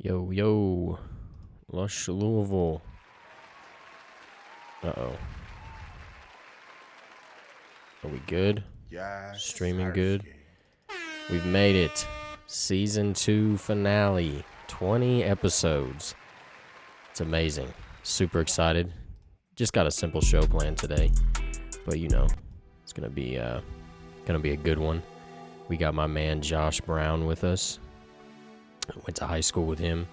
Yo, yo, Lush Louisville. Uh-oh. Are we good? Yes, Streaming good? Sarsky. We've made it. Season 2 finale. 20 episodes. It's amazing. Super excited. Just got a simple show planned today. But you know, it's gonna be a good one. We got my man Josh Brown with us. I went to high school with him.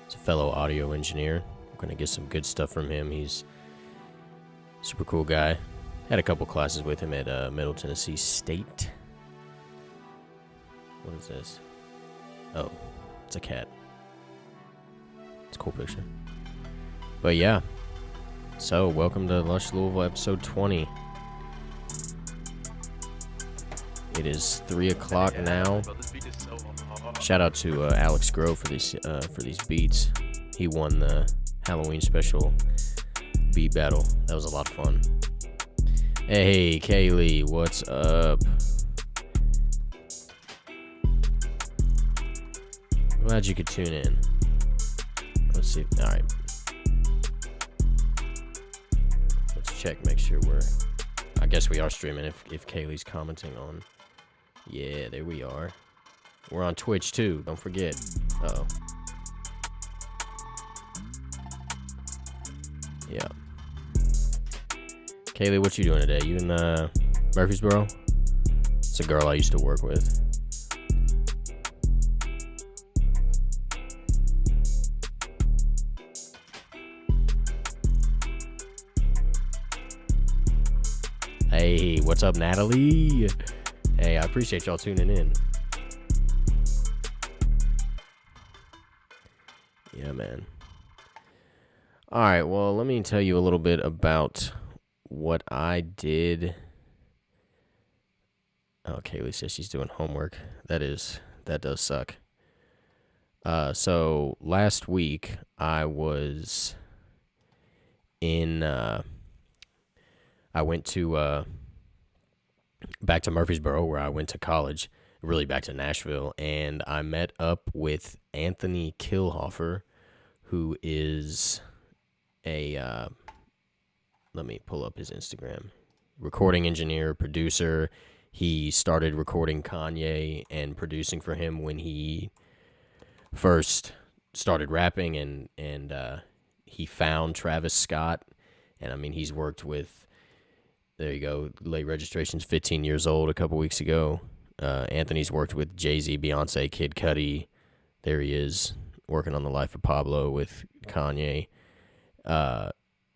He's a fellow audio engineer. We're gonna get some good stuff from him. He's a super cool guy. Had a couple classes with him at Middle Tennessee State. What is this? Oh, it's a cat. It's a cool picture. But yeah. So, welcome to Lush Louisville episode 20. It is 3 o'clock now. Shout out to Alex Grove for these beats. He won the Halloween special beat battle. That was a lot of fun. Hey, Kaylee, what's up? Glad you could tune in. Let's see. All right. Let's check, make sure we're... I guess we are streaming if Kaylee's commenting on... Yeah, there we are. We're on Twitch, too. Don't forget. Uh-oh. Yeah. Kaylee, what you doing today? You in Murfreesboro? It's a girl I used to work with. Hey, what's up, Natalie? Hey, I appreciate y'all tuning in. Yeah, man. All right, well, let me tell you a little bit about what I did. Oh, Kaylee says she's doing homework. That does suck. So last week I was in, I went to, back to Murfreesboro where I went to college, really back to Nashville, and I met up with Anthony Kilhofer, who is a, let me pull up his Instagram, recording engineer, producer. He started recording Kanye and producing for him when he first started rapping, and he found Travis Scott, and I mean, he's worked with, there you go, late registration's 15 years old a couple weeks ago. Anthony's worked with Jay-Z, Beyonce, Kid Cudi. There he is, working on The Life of Pablo with Kanye.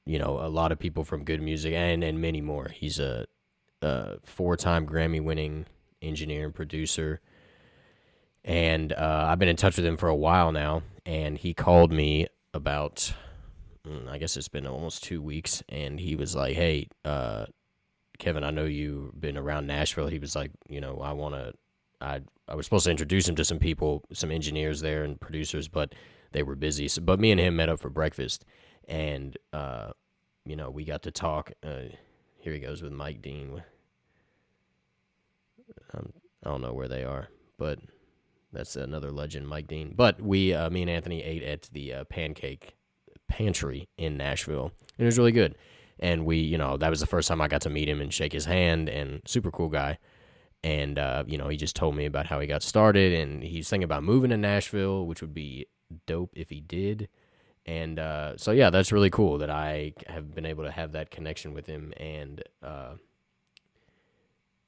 You know, a lot of people from Good Music and many more. He's a 4-time Grammy-winning engineer and producer. And I've been in touch with him for a while now, and he called me about, I guess it's been almost 2 weeks, and he was like, hey, Kevin, I know you've been around Nashville. He was like, you know, I was supposed to introduce him to some people, some engineers there and producers, but they were busy. So, but me and him met up for breakfast, and, you know, we got to talk. Here he goes with Mike Dean. I don't know where they are, but that's another legend, Mike Dean. But me and Anthony ate at the Pancake Pantry in Nashville, and it was really good. And we, you know, that was the first time I got to meet him and shake his hand, and super cool guy. And, you know, he just told me about how he got started, and he's thinking about moving to Nashville, which would be dope if he did. And so, yeah, that's really cool that I have been able to have that connection with him. And,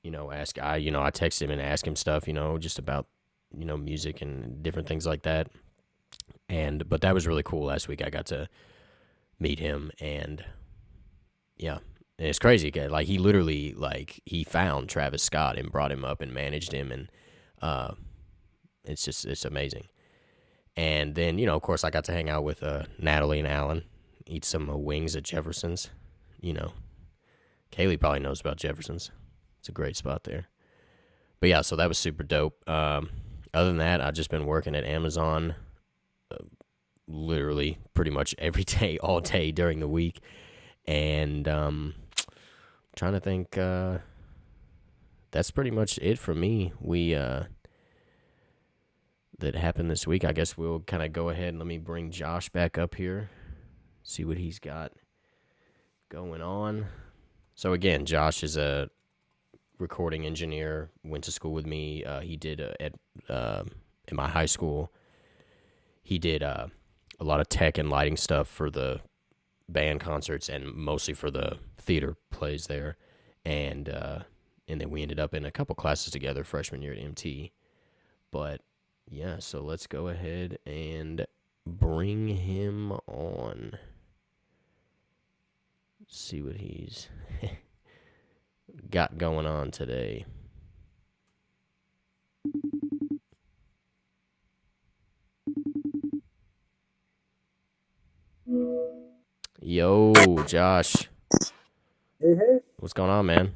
you know, I text him and ask him stuff, you know, just about, you know, music and different things like that. But that was really cool. Last week I got to meet him, and yeah, and it's crazy. Like, he literally, like, he found Travis Scott and brought him up and managed him, and it's amazing. And then, you know, of course, I got to hang out with Natalie and Alan, eat some wings at Jefferson's. You know, Kaylee probably knows about Jefferson's. It's a great spot there. But yeah, so that was super dope. Other than that, I've just been working at Amazon literally pretty much every day, all day during the week. And trying to think, that's pretty much it for me. that happened this week. I guess we'll kind of go ahead and let me bring Josh back up here, see what he's got going on. So again, Josh is a recording engineer. Went to school with me. He did in my high school. He did a lot of tech and lighting stuff for the band concerts and mostly for the theater plays there. And then we ended up in a couple classes together freshman year at MT. But yeah, so let's go ahead and bring him on. See what he's got going on today. Yo, Josh. Hey, What's going on, man?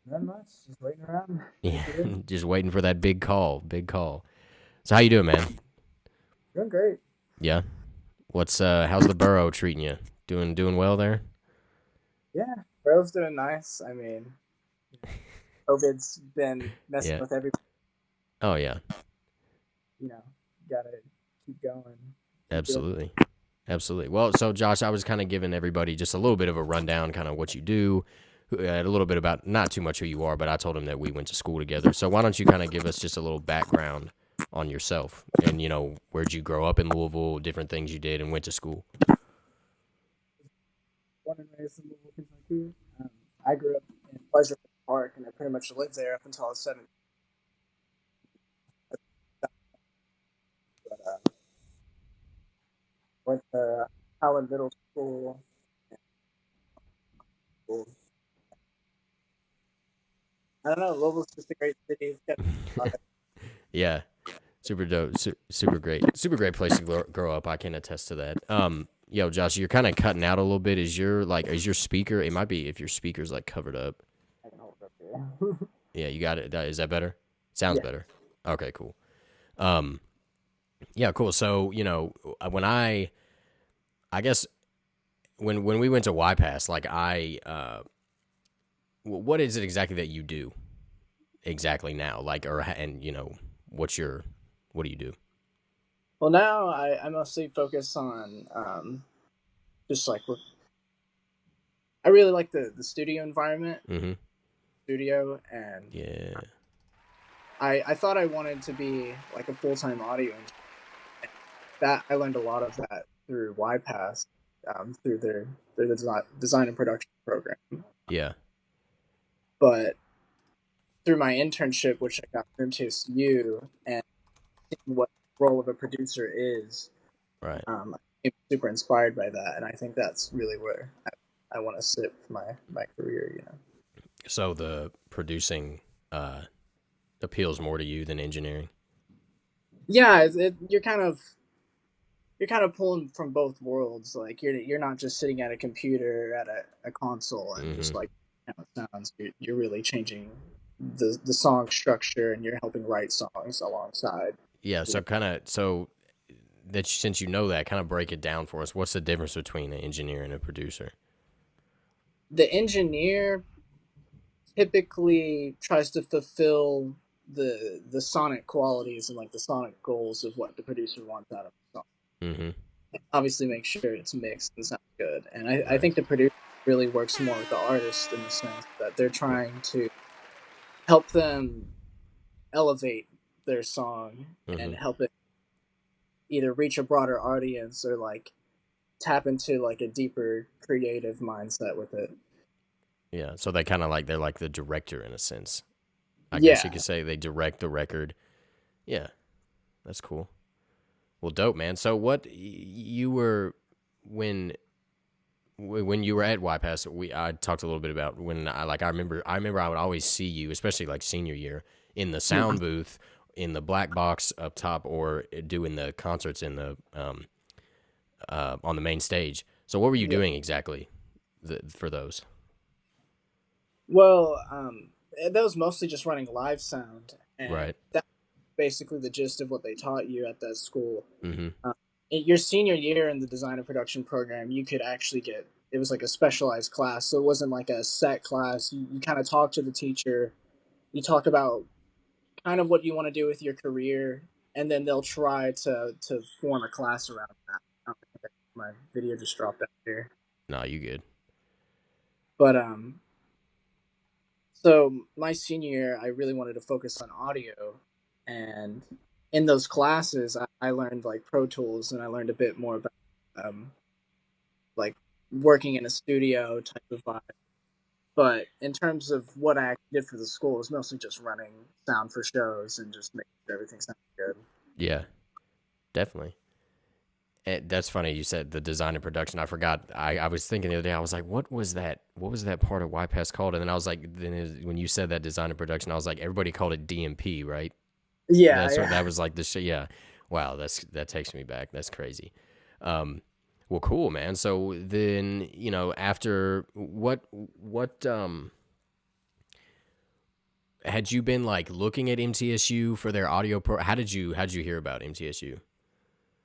not much. Just waiting around. Yeah, just waiting for that big call. Big call. So how you doing, man? Doing great. Yeah. How's the borough treating you? Doing well there? Yeah, bro's doing nice. I mean, COVID's been messing Yeah. with everybody. Oh yeah. You know, gotta keep going. Keep doing. Absolutely. Absolutely. Well, so Josh, I was kind of giving everybody just a little bit of a rundown, kind of what you do, a little bit about not too much who you are, but I told him that we went to school together. So why don't you kind of give us just a little background on yourself and where'd you grow up in Louisville, different things you did and went to school. Born and raised in Louisville, Kentucky. I grew up in Pleasure Park, and I pretty much lived there up until I was 7. But went to Howard Middle School. School. I don't know. Louisville's just a great city. It's got a lot of- Yeah. Super dope. Super great. Super great place to grow up. I can attest to that. Yo, Josh, you're kind of cutting out a little bit. Is your speaker? It might be if your speaker's like covered up. I can hold it up here. Yeah, you got it. Is that better? Sounds Yeah. better. Okay, cool. Um, yeah, cool. So when I guess when we went to YPass, like what is it exactly that you do exactly now? Like, and what do you do? Well, now I mostly focus on just like I really like the studio environment, Mm-hmm. studio, and Yeah. I thought I wanted to be like a full time audio engineer. That I learned a lot of that through YPass, through their design and production program. Yeah. But through my internship, which I got through TSU, and seeing what the role of a producer is, Right. I'm super inspired by that, and I think that's really where I want to sit for my career. So the producing appeals more to you than engineering. Yeah, you're kind of pulling from both worlds. Like you're not just sitting at a computer at a console and Mm-hmm. just like how it sounds. You're really changing the song structure, and you're helping write songs alongside. Yeah. So that since you know that, kind of break it down for us. What's the difference between an engineer and a producer? The engineer typically tries to fulfill the sonic qualities and like the sonic goals of what the producer wants out of the song. Mm-hmm. Obviously, make sure it's mixed and sounds good. And I Right. think the producer really works more with the artist in the sense that they're trying to help them elevate their song Mm-hmm. and help it either reach a broader audience or like tap into like a deeper creative mindset with it. Yeah. So they're like the director in a sense. I guess you Yeah. could say they direct the record. Yeah. That's cool. Well, dope, man. So what you were when you were at YPass, I talked a little bit about when I remember I would always see you, especially like senior year, in the sound booth, in the black box up top, or doing the concerts in the on the main stage. So what were you Yeah. doing exactly for those? Well, that was mostly just running live sound, and Right. that's basically the gist of what they taught you at that school. Mm-hmm. In your senior year in the design and production program, you could actually get it was like a specialized class, so it wasn't like a set class. You kind of talk to the teacher, you talk about kind of what you want to do with your career, and then they'll try to form a class around that. I don't think my video just dropped out here, No, you good. but so my senior year, I really wanted to focus on audio, and in those classes, I learned like Pro Tools, and I learned a bit more about um, like working in a studio type of vibe. But in terms of what I actually did for the school, it was mostly just running sound for shows and just making sure everything sounded good. Yeah, definitely. That's funny. You said the design and production. I forgot. I was thinking the other day. I was like, what was that? What was that part of YPass called? And then I was like, when you said that design and production, I was like, everybody called it DMP, right? Yeah, That's what yeah. that was like. The shit. Yeah. Wow. That takes me back. That's crazy. Um, well, cool, man. So then, after what had you been like looking at MTSU for their audio pro? How did you hear about MTSU?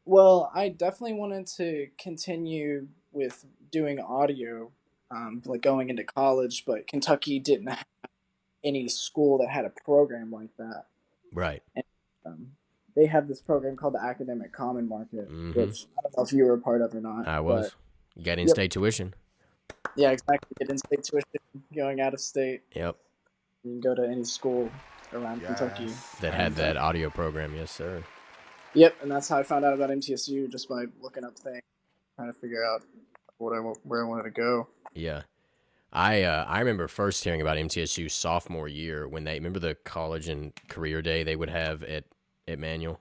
Well, I definitely wanted to continue with doing audio, like going into college, but Kentucky didn't have any school that had a program like that. Right. And, um, they have this program called the Academic Common Market, Mm-hmm. which I don't know if you were a part of or not, I but was. You got yep, in-state tuition. yeah, exactly. Get in-state tuition, going out of state, Yep. you can go to any school around Kentucky, Yes. That had and that audio program. Yes, sir. yep, and that's how I found out about MTSU just by looking up things, trying to figure out where I wanted to go. Yeah. I remember first hearing about MTSU sophomore year when they remember the college and career day they would have at Manual.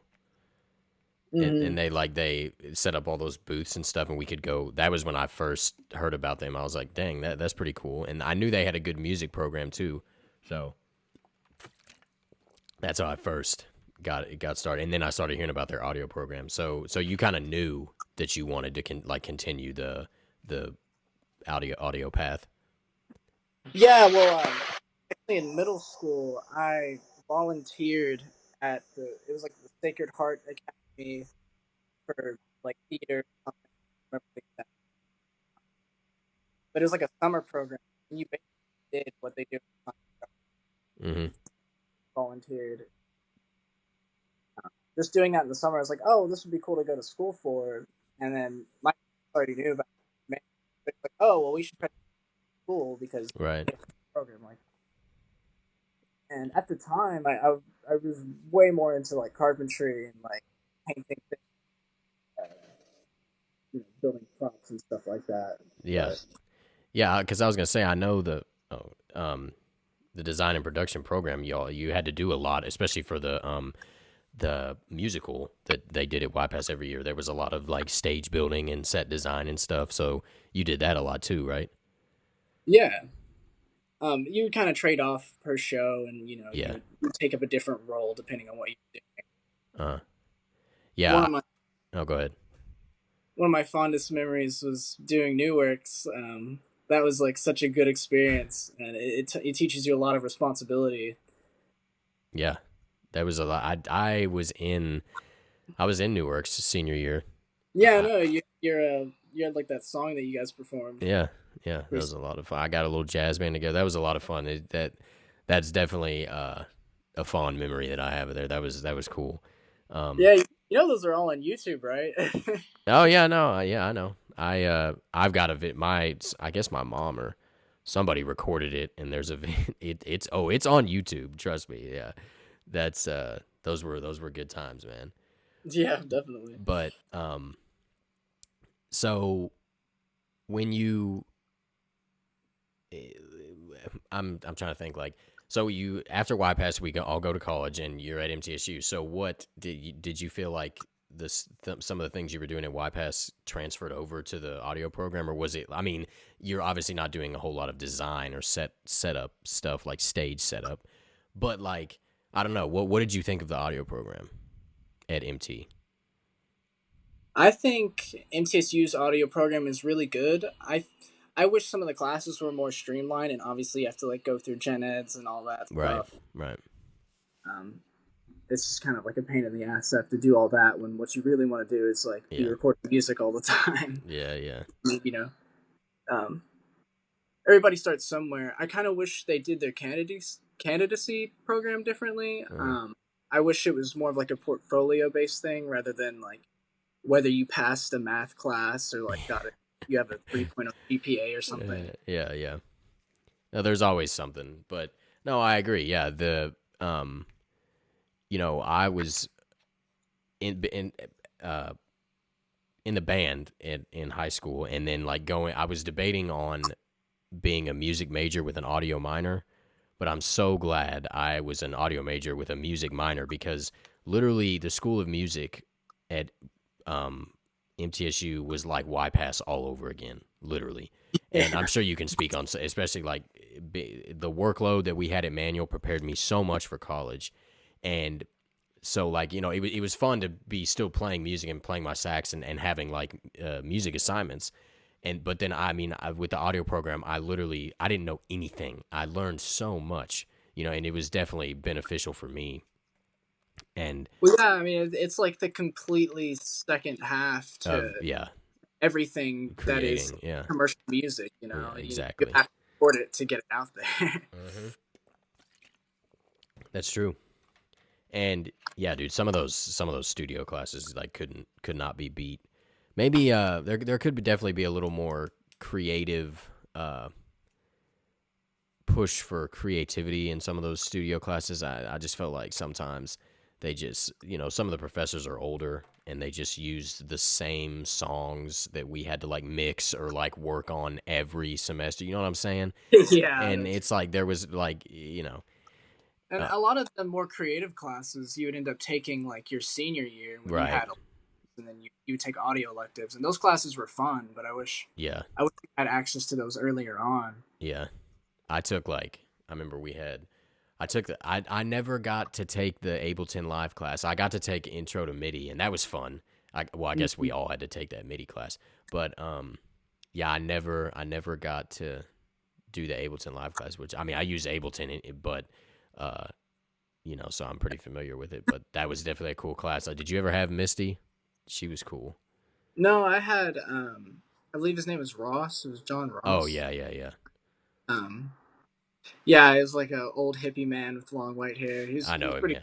And Hmm. they set up all those booths and stuff and we could go. That was when I first heard about them. I was like, dang, that's pretty cool. And I knew they had a good music program too. So that's how I first got started. And then I started hearing about their audio program. So you kind of knew that you wanted to continue the audio path. Yeah, well, actually in middle school, I volunteered at it was like the Sacred Heart Academy for like theater. But it was like a summer program. And you basically did what they do. Mm-hmm. Volunteered. Just doing that in the summer, I was like, oh, this would be cool to go to school for. And then my already knew about it. Like, oh, well, we should try to school because Right. they have a program like. And at the time, I was way more into like carpentry and like painting, uh, building props and stuff like that. Yeah. But Yeah. Because I was gonna say I know the design and production program. You had to do a lot, especially for the musical that they did at YPass every year. There was a lot of like stage building and set design and stuff. So you did that a lot too, right? yeah, you kind of trade off per show, and Yeah. you take up a different role depending on what you do. Uh. One Yeah. of my Oh, go ahead. one of my fondest memories was doing New Works. That was like such a good experience, and it teaches you a lot of responsibility. Yeah. That was a lot. I was in Newark's senior year. Yeah, I, no, you had like that song that you guys performed. Yeah, yeah, that was a lot of fun. I got a little jazz band together. That was a lot of fun. That's definitely a fond memory that I have of there. That was cool. Um, Yeah, those are all on YouTube, right? oh yeah, no, yeah, I know. I've got I guess my mom or somebody recorded it, and there's a it's on YouTube. Trust me. Yeah, that's those were good times, man. Yeah, definitely. But so when you I'm trying to think like so you after YPass we all go to college and you're at MTSU. So what did you feel like some of the things you were doing at YPass transferred over to the audio program, or was it? I mean, you're obviously not doing a whole lot of design or setup stuff like stage setup, but like I don't know what did you think of the audio program at MT? I think MTSU's audio program is really good. I wish some of the classes were more streamlined, and obviously you have to like go through gen eds and all that Right, stuff. right, Um, it's just kind of like a pain in the ass to have to do all that when what you really want to do is like be yeah, recording music all the time. yeah, yeah, you know, um, everybody starts somewhere. I kind of wish they did their candidacy program differently. uh, I wish it was more of like a portfolio based thing rather than like whether you passed a math class or like got it, you have a 3.0 GPA or something. Yeah, yeah. No, there's always something, but no, I agree. Yeah, I was in uh in the band in high school, and then like going, I was debating on being a music major with an audio minor, but I'm so glad I was an audio major with a music minor because literally the School of Music at um, MTSU was like YPass all over again, literally. And I'm sure you can speak on, especially like the workload that we had at Manual prepared me so much for college. And so like, it was fun to be still playing music and playing my sax and having like music assignments. But then with the audio program, I didn't know anything. I learned so much, and it was definitely beneficial for me. And Well, yeah, I mean, it's like the completely second half to yeah, everything that is creating, yeah, commercial music. yeah, You exactly. have to support it to get it out there. Hmm. That's true. And yeah, dude, some of those studio classes like could not be beat. Maybe there could definitely be a little more creative push for creativity in some of those studio classes. I just felt like sometimes they just, some of the professors are older and they just used the same songs that we had to like mix or like work on every semester. You know what I'm saying? Yeah, And it's like there was like, and uh, a lot of the more creative classes you would end up taking like your senior year when you right. had, and then you take audio electives, and those classes were fun. But Yeah. I wish I had access to those earlier on. Yeah. I took like, I remember I never got to take the Ableton Live class. I got to take Intro to MIDI, and that was fun. I guess we all had to take that MIDI class, but yeah, I never got to do the Ableton Live class. Which I mean, I use Ableton, but uh, so I'm pretty familiar with it. But that was definitely a cool class. Did you ever have Misty? She was cool. No, I had I believe his name was Ross. It was John Oh Ross. yeah, yeah, yeah. Um, yeah, it was like a old hippie man with long white hair. I He know was him. pretty.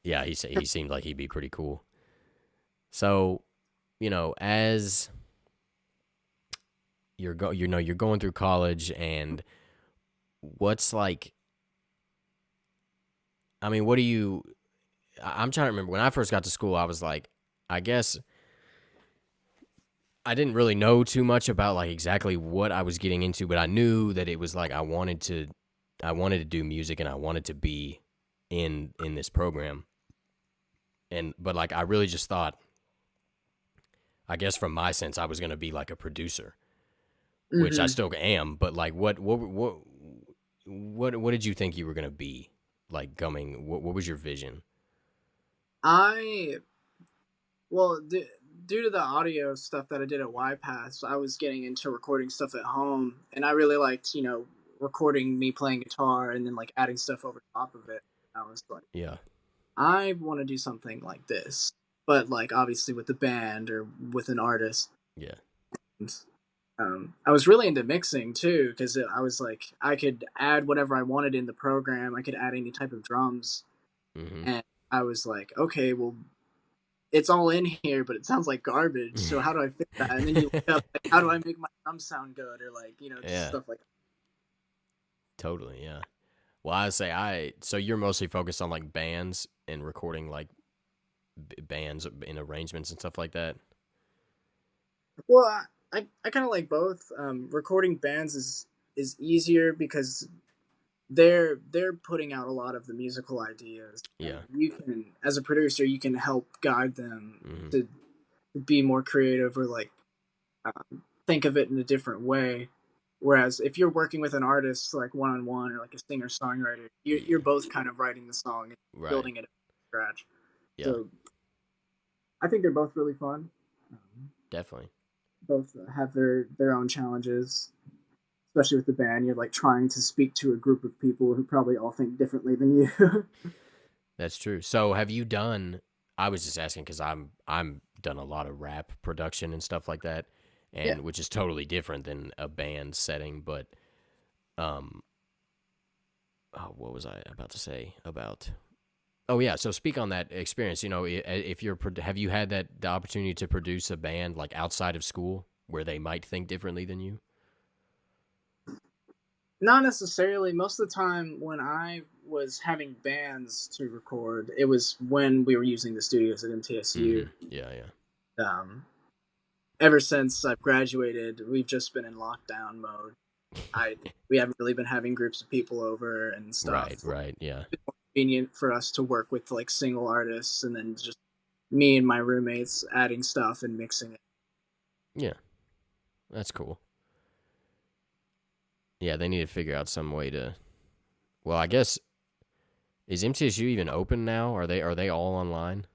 Yeah, yeah. He seemed like he'd be pretty cool. So, as you're going through college, and what's like, I mean, what do you? I'm trying to remember when I first got to school. I was like, I guess I didn't really know too much about like exactly what I was getting into, but I knew that it was like I wanted to do music and I wanted to be in this program. But like I really just thought, I guess from my sense, I was gonna be like a producer, which I Hmm. still am. But like, what did you think you were gonna be like coming? What was your vision? I well, due to the audio stuff that I did at YPass, I was getting into recording stuff at home, and I really liked recording me playing guitar and then like adding stuff over top of it. I was like, Yeah, I want to do something like this, but like obviously with the band or with an artist. yeah, And, I was really into mixing too because I was like I could add whatever I wanted in the program. I could add any type of drums, mm-hmm. and I was like, okay, well, it's all in here, but it sounds like garbage. So how do I fix that? And then you look up like, how do I make my drums sound good, or like just Yeah, stuff like totally. Yeah. Well, I say so you're mostly focused on like bands and recording like bands in arrangements and stuff like that. that. Well, I kind of like both. Recording bands is easier because they're putting out a lot of the musical ideas, and Yeah. you can, as a producer, you can help guide them Mm-hmm. to be more creative or like think of it in a different way. Whereas if you're working with an artist like one on one or like a singer songwriter, you're Yeah. both kind of writing the song and Right. building it from scratch. Yeah. So I think they're both really fun. Definitely. Both have their own challenges, especially with the band. You're like trying to speak to a group of people who probably all think differently than you. That's true. So have you done? I was just asking because I'm done a lot of rap production and stuff like that, Yeah. and which is totally different than a band setting. But um, what was I about to say about? Oh yeah. So speak on that experience. You know, if you're have you had that the opportunity to produce a band like outside of school where they might think differently than you? Not necessarily. Most of the time, when I was having bands to record, it was when we were using the studios at Mm-hmm. MTSU. Yeah, yeah. Um, Ever since I've graduated, we've just been in lockdown mode. I We haven't really been having groups of people over and Right, stuff. right. Yeah, It's more convenient for us to work with like single artists, and then just me and my roommates adding stuff and mixing it. yeah. That's cool. Yeah, they need to figure out some way to. Well, I guess is MTSU even open now? Are they all online?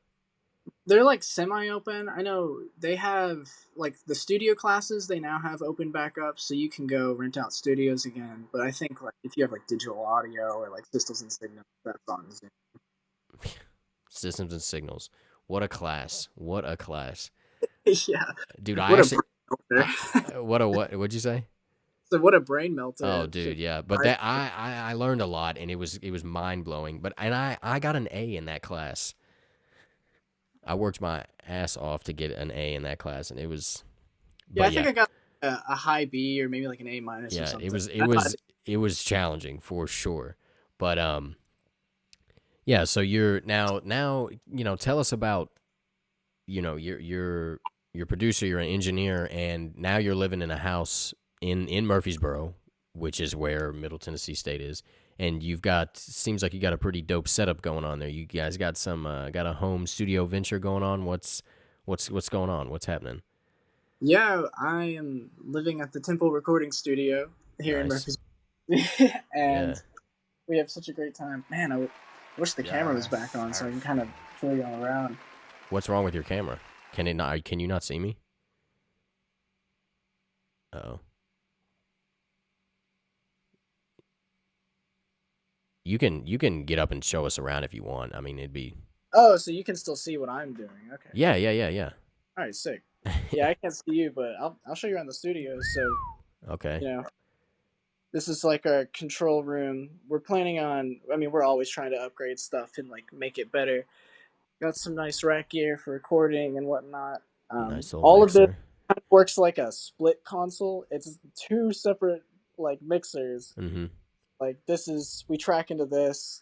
They're like semi-open. I know they have like the studio classes. They now have open back up, so you can go rent out studios again. But I think like if you have like digital audio or like systems and signals, that's on Zoom. Systems and signals. What a class! What a class, Yeah, dude! I what a actually, brain I, melter. what a what? What'd you say? So what a brain melter. Oh, It should dude, yeah. But that I learned a lot, and it was mind blowing. But and I got an A in that class. I worked my ass off to get an A in that class, and it was. Yeah, But I think yeah, I got a high B or maybe like an A minus or yeah, it something. was it I thought, was it was challenging for sure. But yeah. So you're now tell us about you're producer, you're an engineer, and now you're living in a house in Murfreesboro, which is where Middle Tennessee State is, and you've got seems like you got a pretty dope setup going on there. You guys got some got a home studio venture going on. What's going on? What's happening? yeah, I am living at the Temple Recording Studio here in Nice. Murfreesboro, and Yeah. we have such a great time. Man, wish the camera was back Yes. on so I can kind of show you all around. What's wrong with your camera? Can it not? Can you not see me? Oh, you can get up and show us around if you want. I mean, it'd be Oh, so you can still see what I'm doing. Okay. yeah, yeah, yeah, yeah. All right, sick. Yeah, I can't see you, but I'll show you around the studio. So Okay. you know, this is like our control room. We're planning on. I mean, we're always trying to upgrade stuff and like make it better. Got some nice rack gear for recording and whatnot. Nice old All of this mixer. kind of works like a split console. It's two separate like mixers. Mm-hmm. Like this is we track into this.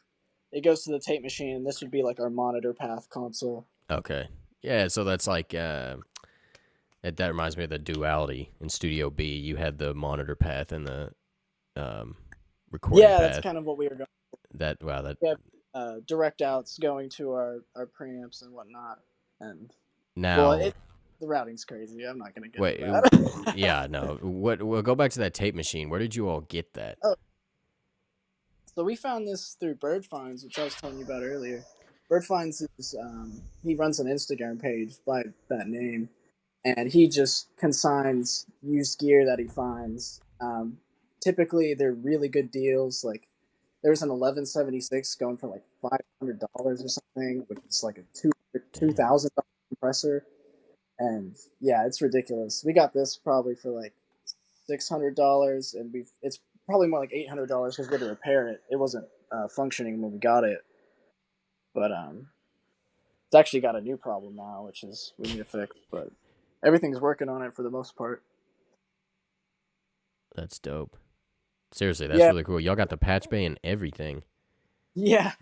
It goes to the tape machine, and this would be like our monitor path console. Okay. Yeah, so that's like that reminds me of the duality in Studio B. You had the monitor path and the um, recording Yeah, that's path. kind of what we were going. That wow, that We have direct outs going to our preamps and whatnot, and well, now the routing's crazy. I'm not gonna get into wait, that. yeah, no. What? We'll go back to that tape machine. Where did you all get that? Oh, so we found this through Bird Finds, which I was telling you about earlier. Bird Finds is he runs an Instagram page by that name, and he just consigns used gear that he finds. Typically, they're really good deals. Like there's an 1176 going for like $500 or something, which is like a two Damn. thousand dollar compressor, and yeah, it's ridiculous. We got this probably for like $600, and we it's probably more like $800 because we had to repair it. It wasn't functioning when we got it, but it's actually got a new problem now, which is we need to fix. But everything's working on it for the most part. That's dope. Seriously, that's Yeah, really cool. Y'all got the patch bay and everything. yeah.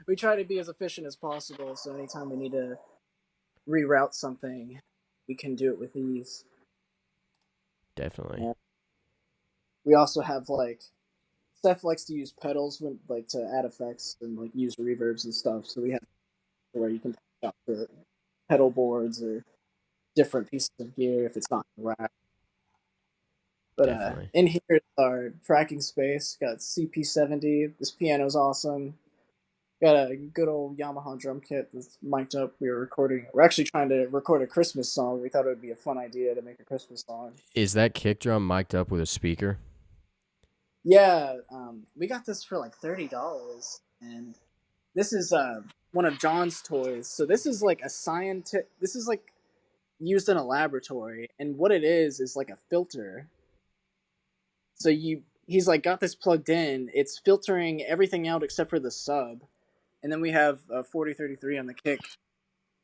We try to be as efficient as possible, so anytime we need to reroute something, we can do it with ease. Definitely. And we also have like Steph likes to use pedals when like to add effects and like use reverbs and stuff. So we have where you can pick up the pedal boards or different pieces of gear if it's not in the rack. But Definitely. in here is our tracking space. Got CP70. This piano's awesome. Got a good old Yamaha drum kit that's mic'd up. We're actually trying to record a Christmas song. We thought it would be a fun idea to make a Christmas song. Is that kick drum mic'd up with a speaker? Yeah, we got this for like $30, and this is one of John's toys. So this is like a scientific. This is like used in a laboratory, and what it is like a filter. So he's like got this plugged in. It's filtering everything out except for the sub, and then we have a 4033 on the kick,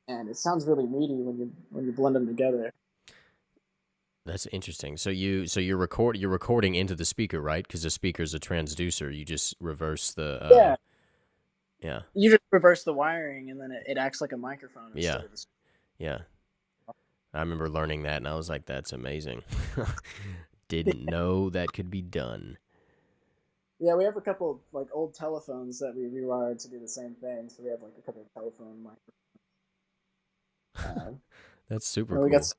and it sounds really meaty when you blend them together. That's interesting. You're recording into the speaker, right? Because the speaker's a transducer. You just reverse the Yeah, yeah. you just reverse the wiring, and then it acts like a microphone instead Yeah. of a speaker. Yeah. I remember learning that and I was like, that's amazing. Didn't know that could be done. Yeah, we have a couple like old telephones that we rewired to do the same thing. So we have like a couple of telephone microphones. That's super And we got cool.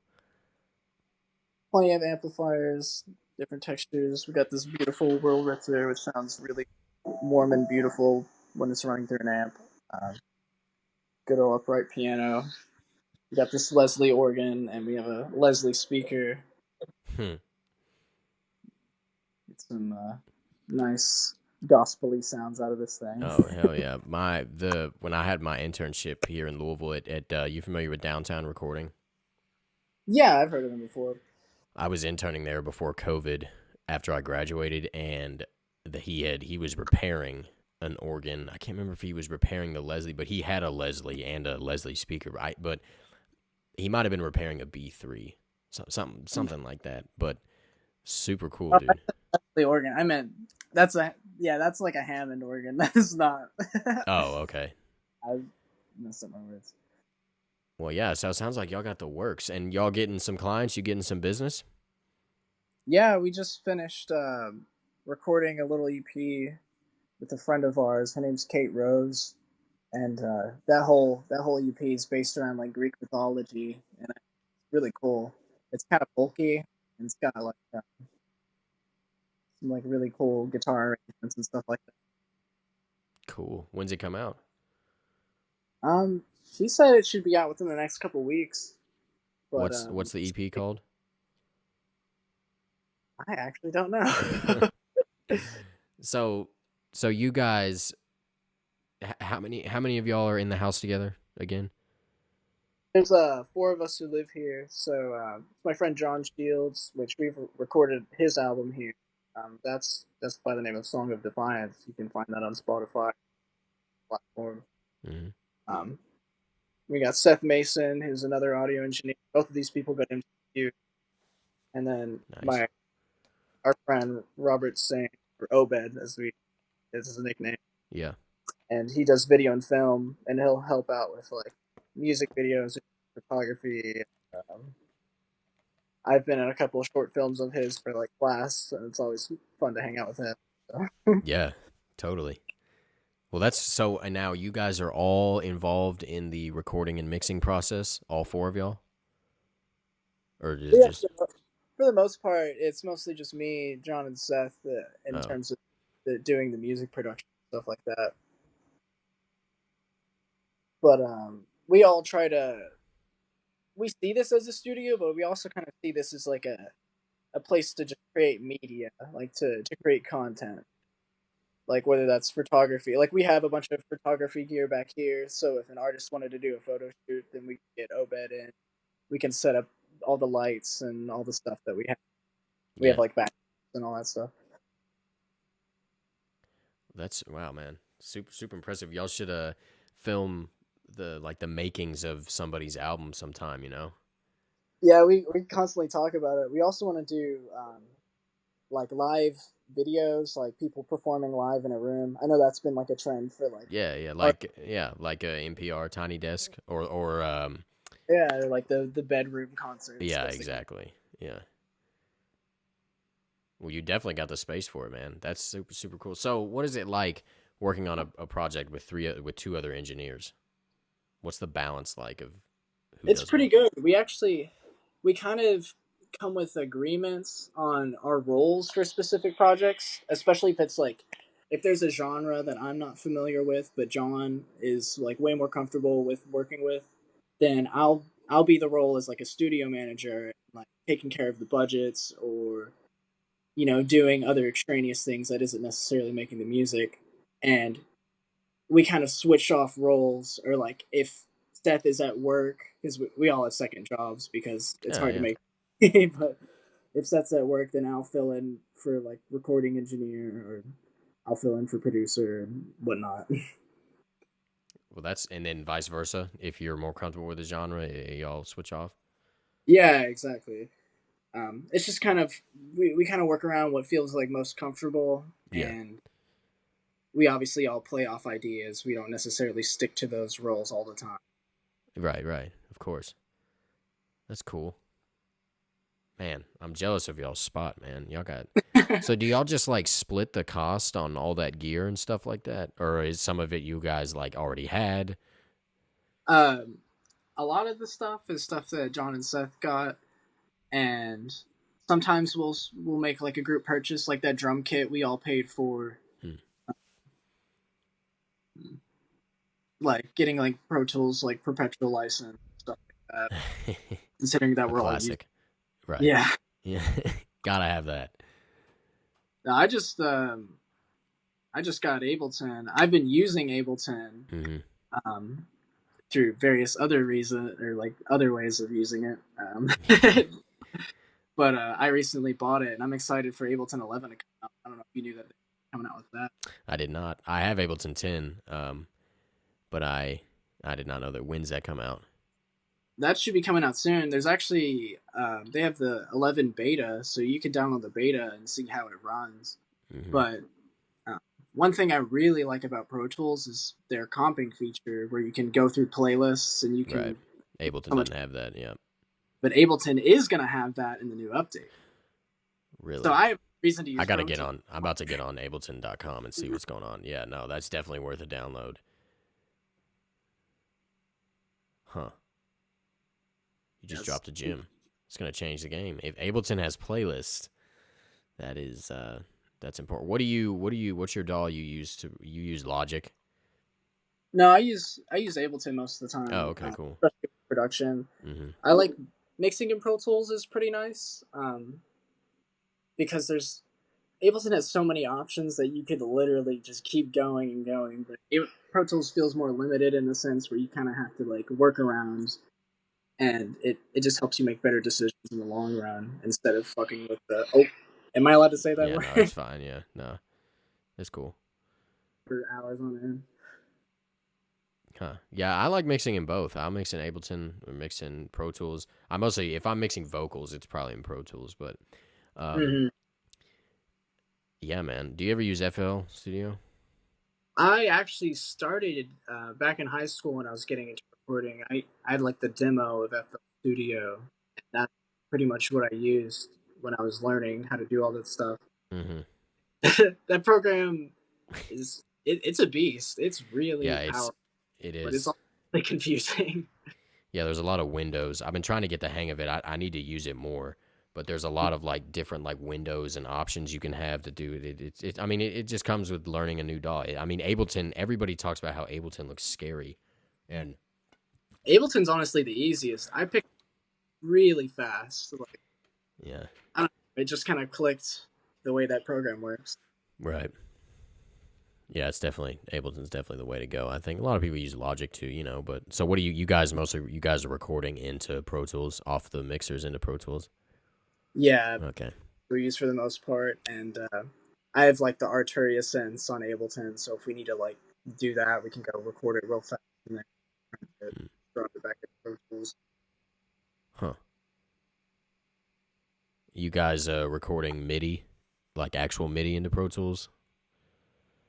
plenty of amplifiers, different textures. We got this beautiful World Ritzer, which sounds really warm and beautiful when it's running through an amp. Um, Good old upright piano. We got this Leslie organ, and we have a Leslie speaker. Hmm. Get some nice gospel-y sounds out of this thing. Oh hell yeah! When I had my internship here in Louisville at you familiar with Downtown Recording? Yeah, I've heard of them before. I was interning there before COVID after I graduated, and he was repairing an organ. I can't remember if he was repairing the Leslie, but he had a Leslie and a Leslie speaker, right? But he might have been repairing a B3, something like that. But super cool, Oh, dude. that's the organ. I meant that's like a Hammond organ. That is not. Oh, okay. I messed up my words. Well, yeah. So it sounds like y'all got the works, and y'all getting some clients. You getting some business? Yeah, we just finished recording a little EP with a friend of ours. Her name's Kate Rose, and that whole EP is based around like Greek mythology, and it's really cool. It's kind of bulky, and it's got like some like really cool guitar arrangements and stuff like Cool. When's it come out? that. She said it should be out within the next couple weeks, but What's the EP called? I actually don't know. So, so you guys, how many of y'all are in the house together again? There's four of us who live here. So my friend John Shields, which we've recorded his album here. That's by the name of Song of Defiance. You can find that on Spotify platform. Hmm. Um, we got Seth Mason, who's another audio engineer. Both of these people got MCU, and then Nice. my our friend Robert Saint, or Obed, as his nickname, Yeah. and he does video and film, and he'll help out with like music videos, photography. Um, I've been in a couple of short films of his for like class, and it's always fun to hang out with him. So. Yeah. Totally. Well, that's so. And now you guys are all involved in the recording and mixing process. All four of y'all, or is it Yeah, just? for the most part, it's mostly just me, John, and Seth in Oh, terms of doing the music production stuff like that. But we all try to we see this as a studio, but we also kind of see this as like a place to just create media, like to create content. Like whether that's photography, like we have a bunch of photography gear back here. So if an artist wanted to do a photo shoot, then we can get Obed in. We can set up all the lights and all the stuff that we have. We have yeah. like back and all that stuff. That's wow, man. Super impressive. Y'all should film the makings of somebody's album sometime. You know. Yeah, we constantly talk about it. We also want to do like live videos, like people performing live in a room. I know that's been like a trend for like art. Yeah, like a NPR Tiny Desk or Yeah, like the bedroom concerts. yeah, Basically. exactly. Yeah. Well, you definitely got the space for it, man. That's super cool. So, what is it like working on a project with with two other engineers? What's the balance like of who It's does pretty what? good. We kind of come with agreements on our roles for specific projects, especially if it's like if there's a genre that I'm not familiar with, but John is like way more comfortable with working with, then I'll be the role as like a studio manager, like taking care of the budgets or doing other extraneous things that isn't necessarily making the music. And we kind of switch off roles, or like if Seth is at work, because we all have second jobs because it's Oh hard to yeah. make. But if Seth's at work, then I'll fill in for like recording engineer, or I'll fill in for producer and whatnot. Well, and then vice versa. If you're more comfortable with the genre, y'all switch off. Yeah, exactly. It's just kind of we kind of work around what feels like most comfortable, Yeah. and we obviously all play off ideas. We don't necessarily stick to those roles all the time. Right. Right. Of course. That's cool. Man, I'm jealous of y'all's spot, man. Y'all got. So do y'all just like split the cost on all that gear and stuff like that, or is some of it you guys like already had? um, a lot of the stuff is stuff that John and Seth got, and sometimes we'll make like a group purchase, like that drum kit we all paid for, Hmm. like getting like Pro Tools like perpetual license stuff like that. Considering that A we're all using, classic. Right. yeah. Yeah. Gotta have that. No, I just got Ableton. I've been using Ableton Mm-hmm. um, through various other reasons or like other ways of using it. But I recently bought it, and I'm excited for Ableton 11 to come out. I don't know if you knew that they're coming out with that. I did not. I have Ableton 10, but I did not know that. When's that come out? That should be coming out soon. There's actually they have the 11 beta, so you can download the beta and see how it runs. Mm-hmm. But uh, one thing I really like about Pro Tools is their comping feature, where you can go through playlists and you Right. can Ableton so much. doesn't have that. Yeah. But Ableton is going to have that in the new update. So Really. I have reason to I use gotta Pro get Tools. on. I'm about to get on Ableton.com and see what's going on. Yeah, no, that's definitely worth a download. Huh. You just Yes. dropped a gem. It's gonna change the game. If Ableton has playlists, that is that's important. What's your DAW you use Logic? No, I use Ableton most of the Oh, time, okay, cool. especially with production. Mm-hmm. I like mixing in Pro Tools is pretty nice because there's Ableton has so many options that you could literally just keep going and going. But Pro Tools feels more limited in the sense where you kind of have to like work around, and it just helps you make better decisions in the long run instead of fucking with the oh. Am I allowed to say that Yeah, word no, that's fine. Yeah, no, that's cool. for hours on end? Huh. Yeah, I like mixing in both. I'll mix in Ableton or mix in Pro Tools. I mostly, if I'm mixing vocals, it's probably in Pro Tools. But, um, Mm-hmm. yeah, man. Do you ever use FL Studio? I actually started back in high school when I was getting into recording. I had like the demo of FL Studio, and that's pretty much what I used when I was learning how to do all that stuff. Mm-hmm. That program it's a beast. It's really Yeah, powerful, it but it's is. also really confusing. Yeah, there's a lot of windows. I've been trying to get the hang of it. I need to use it more. But there's a lot of like different like windows and options you can have to do it. I mean, it just comes with learning a new DAW. I mean, Ableton. Everybody talks about how Ableton looks scary, and Ableton's honestly the easiest. I picked really fast. Like yeah, I don't know, it just kind of clicked the way that program works. right. Yeah, it's definitely Ableton's definitely the way to go. I think a lot of people use Logic too, But so, what do you guys mostly? You guys are recording into Pro Tools off the mixers into Pro Tools. Yeah, Okay. we use for the most part, and I have like the Arturia sense on Ableton, so if we need to like do that, we can go record it real fast and then Hmm. drop it back in Pro Tools. Huh. You guys recording MIDI, like actual MIDI into Pro Tools?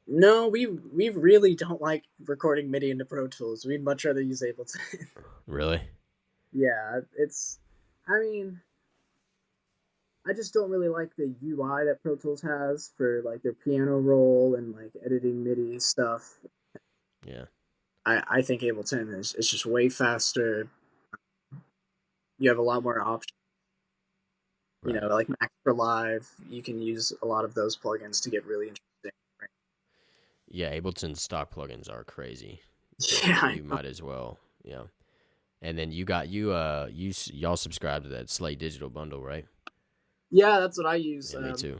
No, we really don't like recording MIDI into Pro Tools. We'd much rather use Ableton. Really? Yeah, it's. I mean, I just don't really like the UI that Pro Tools has for like their piano roll and like editing MIDI stuff. Yeah. I think Ableton is just way faster. You have a lot more options. You Right. know, like Max for Live, you can use a lot of those plugins to get really interesting. Yeah, Ableton's stock plugins are crazy, so Yeah, you might as well. Yeah. And then y'all subscribe to that Slate Digital bundle, right? yeah, that's what I use Yeah, me too.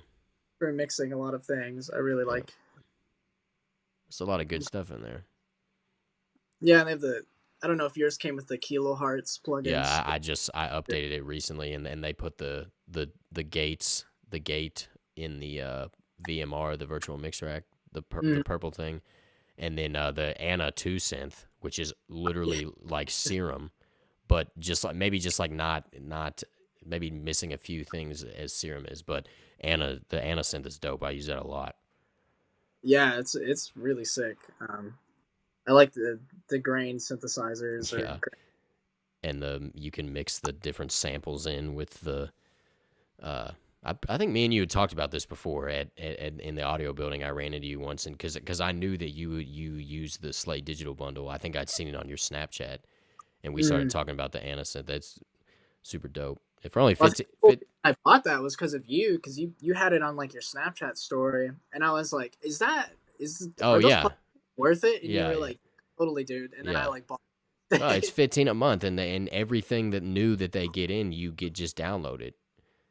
for mixing a lot of things. I really Yeah. like. There's a lot of good stuff in there. Yeah, and they have the. I don't know if yours came with the kilohertz plugins. Yeah, I updated it recently, and they put the gate in the VMR, the virtual mixer rack, the Mm, purple thing. and then the Anna 2 synth, which is literally like Serum, but just like maybe just like not maybe missing a few things as Serum is, but the Anna synth is dope. I use that a lot. Yeah, it's really sick. I like the grain synthesizers are Yeah, and you can mix the different samples in with the. Uh, I think me and you had talked about this before in the audio building. I ran into you once, and because I knew that you used the Slate Digital bundle. I think I'd seen it on your Snapchat, and we started mm. talking about the Anna synth. That's super dope. If for only Well, I think 15, the reason I bought that was because of you, because you had it on like your Snapchat story, and I was like, is oh are those yeah, plugins worth it? And you yeah, were yeah, like, totally, dude. And then I yeah. like bought It's it. 15 a month, and everything that new that they get in, you get just downloaded.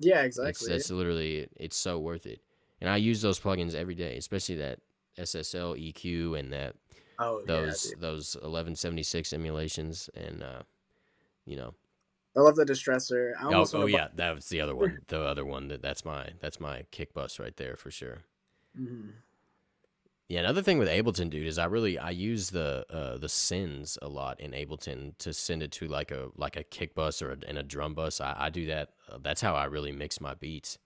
Yeah, It's exactly. that's literally it's so worth it. And I use those plugins every day, especially that SSL EQ and that Oh yeah, dude. those 1176 emulations and you know. I love the distressor. I Oh, almost want oh to buy. yeah, that was the other one. The other one that's my kick bus right there for sure. Mhm. Yeah, another thing with Ableton, dude, is I use the sends a lot in Ableton to send it to like a kick bus or and a drum bus. I do that. That's how I really mix my beats.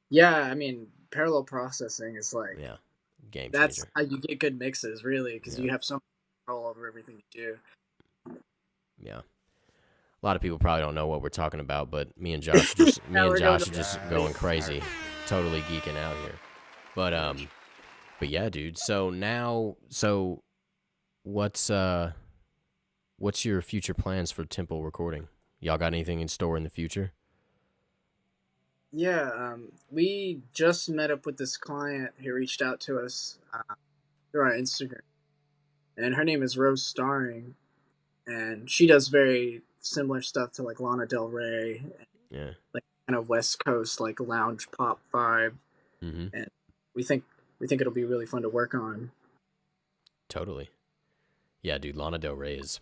Yeah, I mean, parallel processing is like Yeah, game that's changer. how you get good mixes, really, because Yeah, you have so much control over everything you do. yeah. A lot of people probably don't know what we're talking about, but me Yeah, and we're going. Josh are just going crazy, totally geeking out here. But but yeah, dude. So what's what's your future plans for Temple Recording? Y'all got anything in store in the future? Yeah, we just met up with this client who reached out to us through our Instagram, and her name is Rose Starring, and she does very similar stuff to like Lana Del Rey, Yeah. like kind of West Coast like lounge pop vibe, Mm-hmm. and we think we think it'll be really fun to work on. Totally. Yeah, dude. Lana Del Rey is.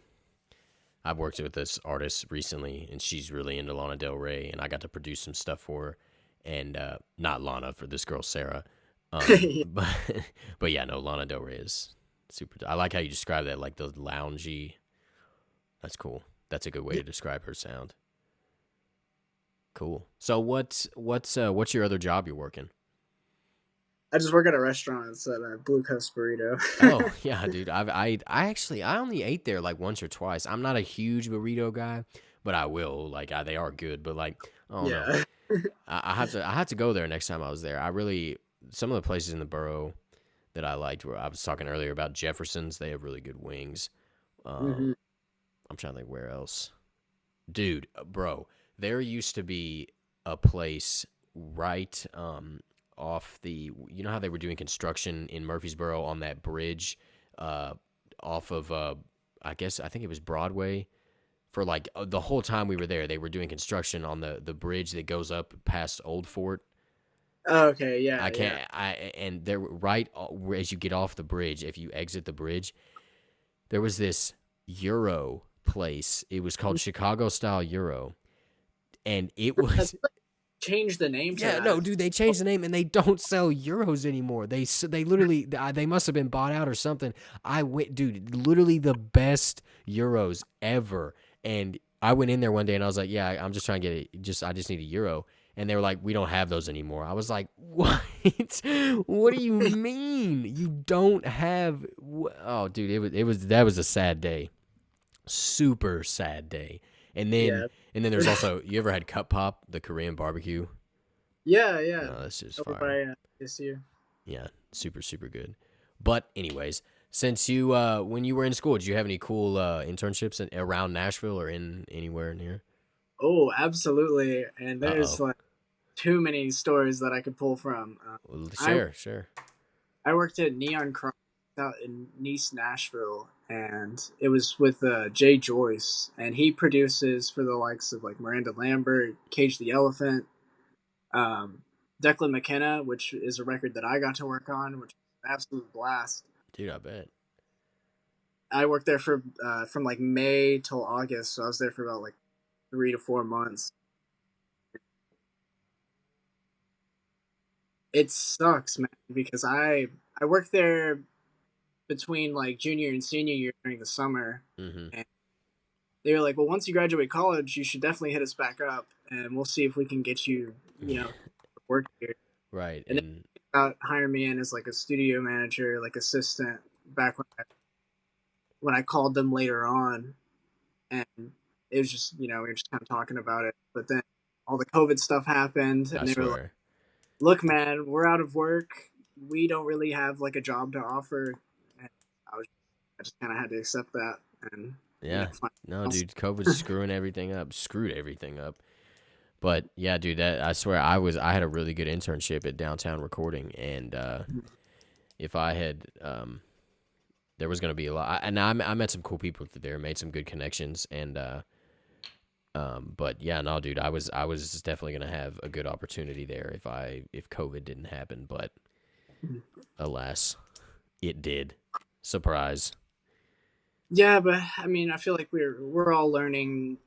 I've worked with this artist recently, and she's really into Lana Del Rey, and I got to produce some stuff for her, and not Lana for this girl Sarah, Yeah, but but yeah, no, Lana Del Rey is super. I like how you describe that, like the loungy. That's cool. That's a good way to describe her sound. Cool. So what's your other job you're working? I just work at a restaurant. It's at a Blue Coast Burrito. Oh yeah, dude. I actually I only ate there like once or twice. I'm not a huge burrito guy, but I will. Like they are good, but like I don't know. Yeah. I have to go there next time I was there. I really some of the places in the borough that I liked were I was talking earlier about Jefferson's. They have really good wings. Hmm. I'm trying to think where else. Dude, bro, there used to be a place right off the you know how they were doing construction in Murfreesboro on that bridge uh off of I think it was Broadway for like the whole time we were there they were doing construction on the bridge that goes up past Old Fort. Okay. Yeah. I Yeah. can't I and there right as you get off the bridge if you exit the bridge there was this Euro place. It was called Chicago Style Euro and it I was changed the name to yeah, no, that. dude, they changed the name and they don't sell euros anymore. They literally they must have been bought out or something. I went, dude, literally the best euros ever. And I went in there one day and I was like, yeah, I'm just trying to get it. I just need a euro. And they were like, we don't have those anymore. I was like, what? What do you mean you don't have? Oh, dude, it was that was a sad day, super sad day. And then Yeah. and then there's also you ever had Cup Pop, the Korean barbecue? Yeah. Yeah. No, that's just Over fire. by this year. Yeah, super super good. But anyways, since you when you were in school, did you have any cool internships around Nashville or in anywhere near? Oh, absolutely. And Uh there's oh. like too many stories that I could pull from. Well, I share. I worked at Neon Cross out in Nice, Nashville, and it was with Jay Joyce, and he produces for the likes of like Miranda Lambert, Cage the Elephant, um, Declan McKenna, which is a record that I got to work on, which was an absolute blast. Dude, I bet. I worked there for from like May till August, so I was there for about like 3 to 4 months. It sucks, man, because I worked there between like junior and senior year during the summer, Mm-hmm. and they were like, "Well, once you graduate college, you should definitely hit us back up, and we'll see if we can get you, work here." Right. And they And about hiring me in as like a studio manager, like assistant, back when I called them later on, and it was just we were just kind of talking about it, but then all the COVID stuff happened, I and they were like, swear. "Look, man, we're out of work. We don't really have like a job to offer." And I just kind of had to accept that, and Yeah. find No, else. dude, COVID's screwing everything up. Screwed everything up. But yeah, dude, that I swear I had a really good internship at Downtown Recording, and if I had there was gonna be a lot, and I met some cool people there, made some good connections, and but yeah, no, dude, I was definitely gonna have a good opportunity there if COVID didn't happen, but alas, it did. Surprise. Yeah, but I mean, I feel like we're all learning,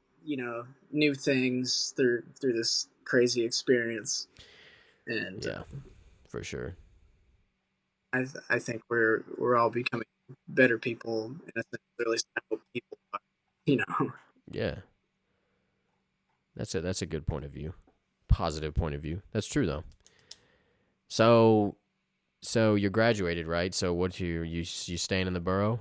new things through this crazy experience, and Yeah, for sure. I think we're all becoming better people in a sense. Or at least I hope people are, you know. Yeah, that's a good point of view. Positive point of view. That's true though. So you graduated, right? So what you staying in the borough?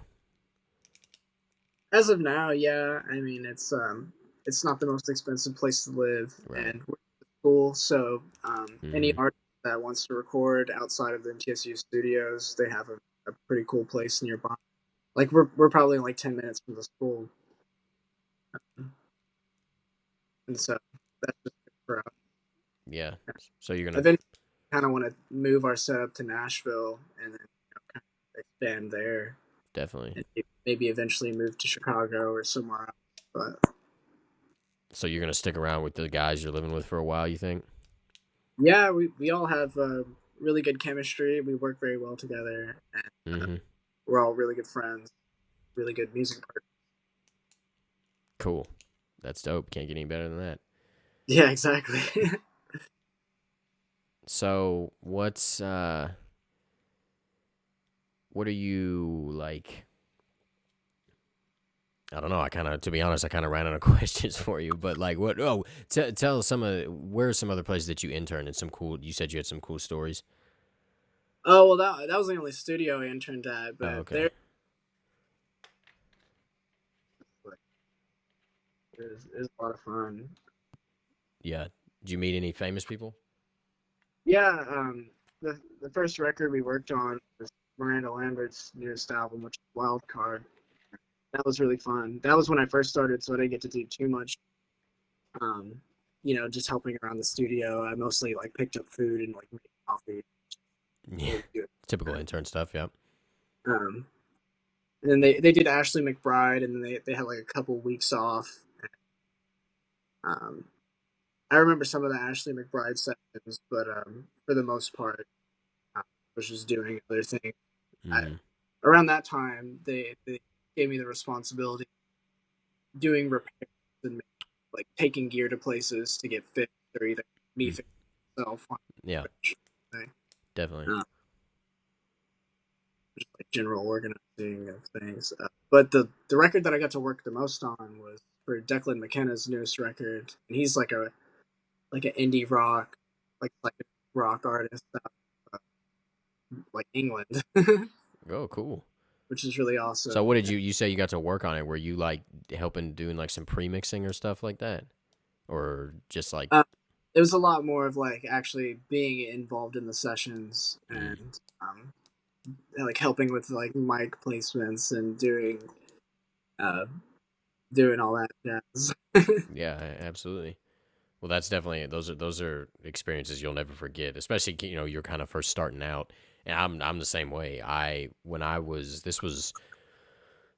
As of now, yeah. I mean, it's not the most expensive place to live, Right. and we're cool. So, any Mm-hmm. artist that wants to record outside of the MTSU studios, they have a pretty cool place nearby. Like we're probably like 10 minutes from the school, and so that's just good for us. Yeah. So you're gonna Eventually, kind of want to move our setup to Nashville, and then kind of expand there, definitely. and maybe eventually move to Chicago or somewhere else. But So you're gonna stick around with the guys you're living with for a while, you think? yeah, we all have really good chemistry. We work very well together, and Mm-hmm. we're all really good friends, really good music partners. Cool. That's dope. Can't get any better than that. Yeah, exactly. So what are you like? I don't know. To be honest, I kind of ran out of questions for you. But like, what? Oh, tell us where are some other places that you interned and some cool. You said you had some cool stories. Oh well, that was the only studio I interned at, Oh, but okay. there's a lot of fun. Yeah. Did you meet any famous people? Yeah, the first record we worked on was Miranda Lambert's newest album, which is Wild Card. That was really fun. That was when I first started, so I didn't get to do too much. Um, just helping around the studio. I mostly like picked up food and like made coffee. Yeah. Really good. Typical intern stuff. Yeah. Um, and then they did Ashley McBride, and then they had like a couple weeks off. Um, I remember some of the Ashley McBride sessions, but for the most part, I was just doing other things. I, Mm-hmm. around that time, they gave me the responsibility of doing repairs and like taking gear to places to get fixed, or either me fixing myself on Yeah. thing. Definitely. Just like general organizing of things. But the record that I got to work the most on was for Declan McKenna's newest record, and he's like an indie rock, like rock artist, like England, Oh, cool. which is really So awesome. what did you say you got to work on it? Were you like helping doing like some pre-mixing or stuff like that? Or just like Uh, it was a lot more of like actually being involved in the sessions mm, and like helping with like mic placements and uh, doing all that jazz. yeah, absolutely. Well, that's definitely those are experiences you'll never forget, especially you're kind of first starting out. And I'm the same way. I when I was this was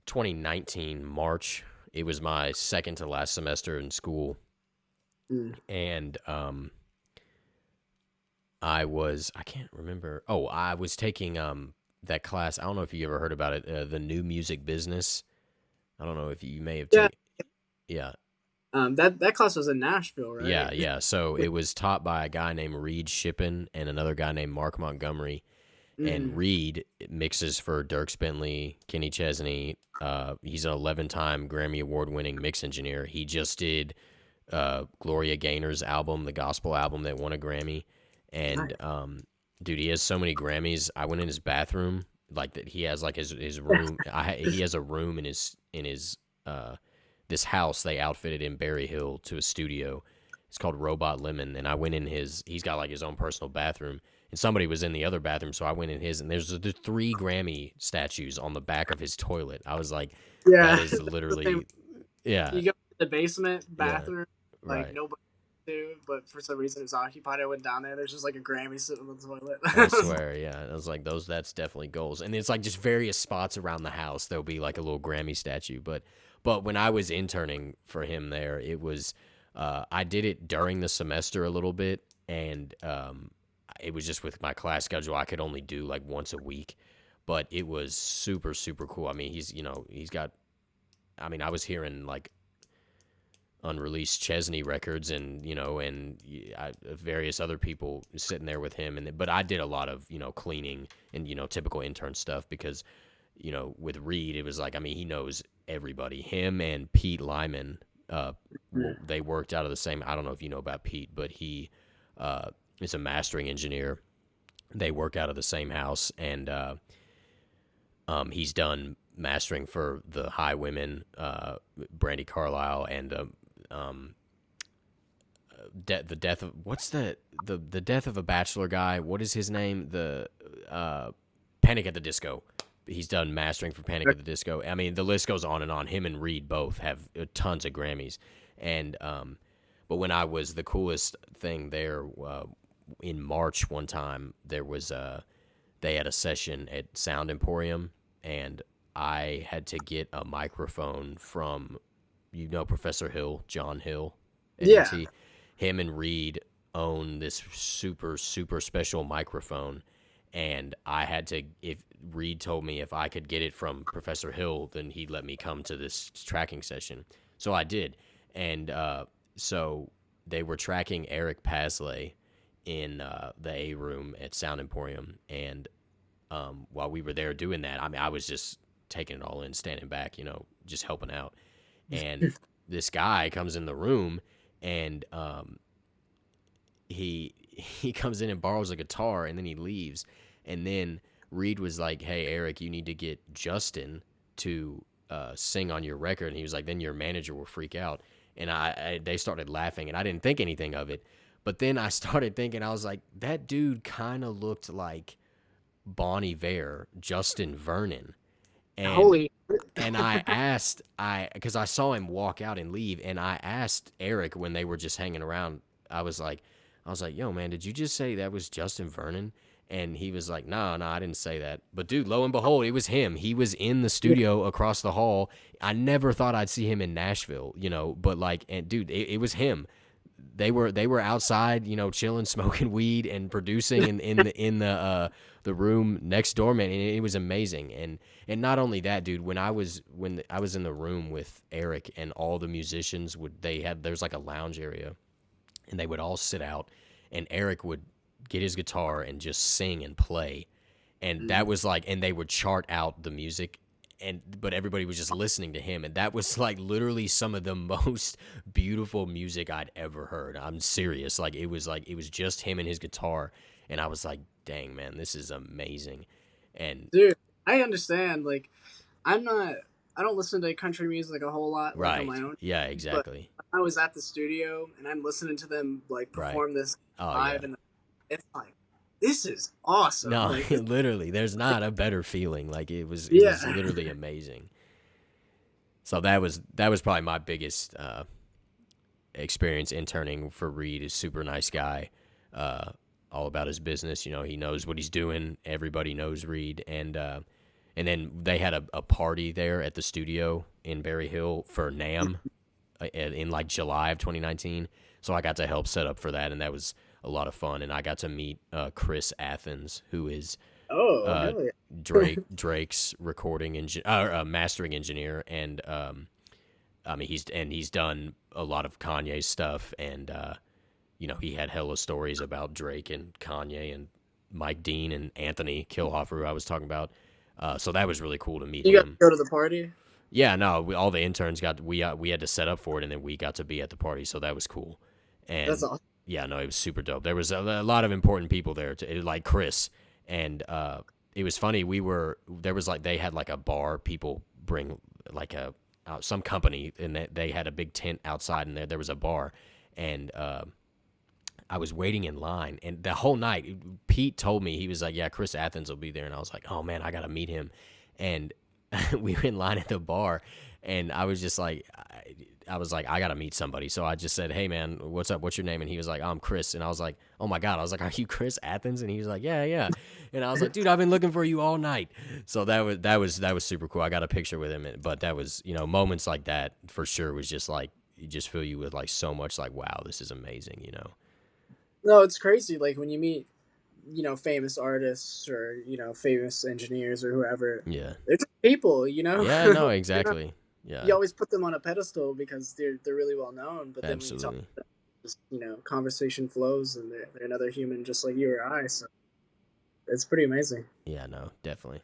2019 March. It was my second to last semester in school, Mm. and I can't remember. Oh, I was taking that class. I don't know if you ever heard about it, the new music business. I don't know if you may have Yeah, taken. Yeah, that class was in Nashville, right? yeah. So it was taught by a guy named Reed Shippen and another guy named Mark Montgomery, And Mm. Reed mixes for Dierks Bentley, Kenny Chesney. He's an 11-time Grammy Award-winning mix engineer. He just did Gloria Gaynor's album, the gospel album that won a Grammy. And Nice. dude, he has so many Grammys. I went in his bathroom, like that. He has like his room. He has a room in his this house they outfitted in Berry Hill to a studio. It's called Robot Lemon, and I went in his. He's got like his own personal bathroom, and somebody was in the other bathroom, so I went in his, and there's the 3 Grammy statues on the back of his toilet. I was like, that Yeah, is that's the same. literally, yeah, You go to the basement yeah, bathroom, like right. nobody do, but for some reason it was occupied. I went down there. There's just like a Grammy sitting on the toilet. I swear, yeah. I was like, those. That's definitely goals, and it's like just various spots around the house. There'll be like a little Grammy statue, but when I was interning for him there, it was I did it during the semester a little bit, and it was just with my class schedule. I could only do like once a week, but it was super super cool. I mean, he's got. I mean, I was hearing like unreleased Chesney records, and various other people sitting there with him, but I did a lot of cleaning and typical intern stuff because with Reed it was like, I mean, he knows everybody. Him and Pete Lyman, they worked out of the same. I don't know if you know about Pete, but he is a mastering engineer. They work out of the same house, and he's done mastering for the High Women, Brandy Carlisle, and um, the death of what's the death of a bachelor guy. What is his name? The Panic at the Disco. He's done mastering for Panic at the Disco. I mean, the list goes on and on. Him and Reed both have tons of Grammys, and but when I was the coolest thing there in March one time, there was they had a session at Sound Emporium, and I had to get a microphone from Professor Hill, John Hill at Yeah. UT. Him and Reed own this super super special microphone, and I had to. If Reed told me if I could get it from Professor Hill, then he'd let me come to this tracking session. So I did, and so they were tracking Eric Pasley in the A room at Sound Emporium, and while we were there doing that, I mean, I was just taking it all in, standing back, just helping out. And this guy comes in the room, and he comes in and borrows a guitar, and then he leaves. And then Reed was like, "Hey, Eric, you need to get Justin to sing on your record." And he was like, "Then your manager will freak out." And they started laughing, and I didn't think anything of it. But then I started thinking, I was like, that dude kind of looked like Bon Iver, Justin Vernon. And Holy. because I saw him walk out and leave, and I asked Eric when they were just hanging around. I was like, "Yo, man, did you just say that was Justin Vernon?" And he was like, "No, no, I didn't say that." But dude, lo and behold, it was him. He was in the studio across the hall. I never thought I'd see him in Nashville, but like, and dude, it was him. They were outside, chilling, smoking weed, and producing in the room next door, man. And it was amazing. And not only that, dude. When I was in the room with Eric, and all the musicians there's like a lounge area, and they would all sit out, and Eric would get his guitar and just sing and play, and that was like, and they would chart out the music, but everybody was just listening to him, and that was like literally some of the most beautiful music I'd ever heard. I'm serious. Like it was just him and his guitar, and I was like, dang, man, this is amazing. And Dude, I understand. Like, I'm not. I don't listen to country music a whole lot, like on right, my own. yeah, But exactly, I was at the studio and I'm listening to them like right. perform this Oh yeah. live, and it's like, this is awesome. No, Like, literally, there's not a better feeling. Like it yeah, was literally amazing. So that was probably my biggest experience interning for Reed. Is super nice guy, all about his business. He knows what he's doing. Everybody knows Reed, and then they had a party there at the studio in Berry Hill for NAMM in like July of 2019. So I got to help set up for that, and that was a lot of fun. And I got to meet Chris Athens, who is oh uh, hell yeah, Drake's mastering engineer, and I mean he's done a lot of Kanye stuff, and he had hella stories about Drake and Kanye and Mike Dean and Anthony Kilhofer, who I was talking about. So that was really cool to meet You got to him. go to the party? Yeah, no, all the interns we had to set up for it, and then we got to be at the party, so that was cool. That's And awesome. yeah, no, it was super dope. There was a lot of important people there, like Chris, and it was funny. There was like they had like a bar. People bring like some company, and they had a big tent outside, and there was a bar, and I was waiting in line, and the whole night, Pete told me, he was like, "Yeah, Chris Athens will be there," and I was like, "Oh man, I gotta meet him," and we were in line at the bar, and I was just like, I was like, I gotta meet somebody, so I just said, "Hey man, what's up? What's your name?" And he was like, "I'm Chris," and I was like, "Oh my god!" I was like, "Are you Chris Athens?" And he was like, "Yeah, yeah," and I was like, "Dude, I've been looking for you all night." So that was super cool. I got a picture with him, but that was moments like that for sure was just like you just fill you with like so much like wow, this is amazing. No, it's crazy. Like when you meet, famous artists or famous engineers or whoever, Yeah. they're just people. Yeah, no, They're not, exactly. Yeah, you always put them on a pedestal because they're really well known. But then when you talk, absolutely. to them, just conversation flows, and they're another human just like you or I. So it's pretty amazing. Yeah, no, definitely.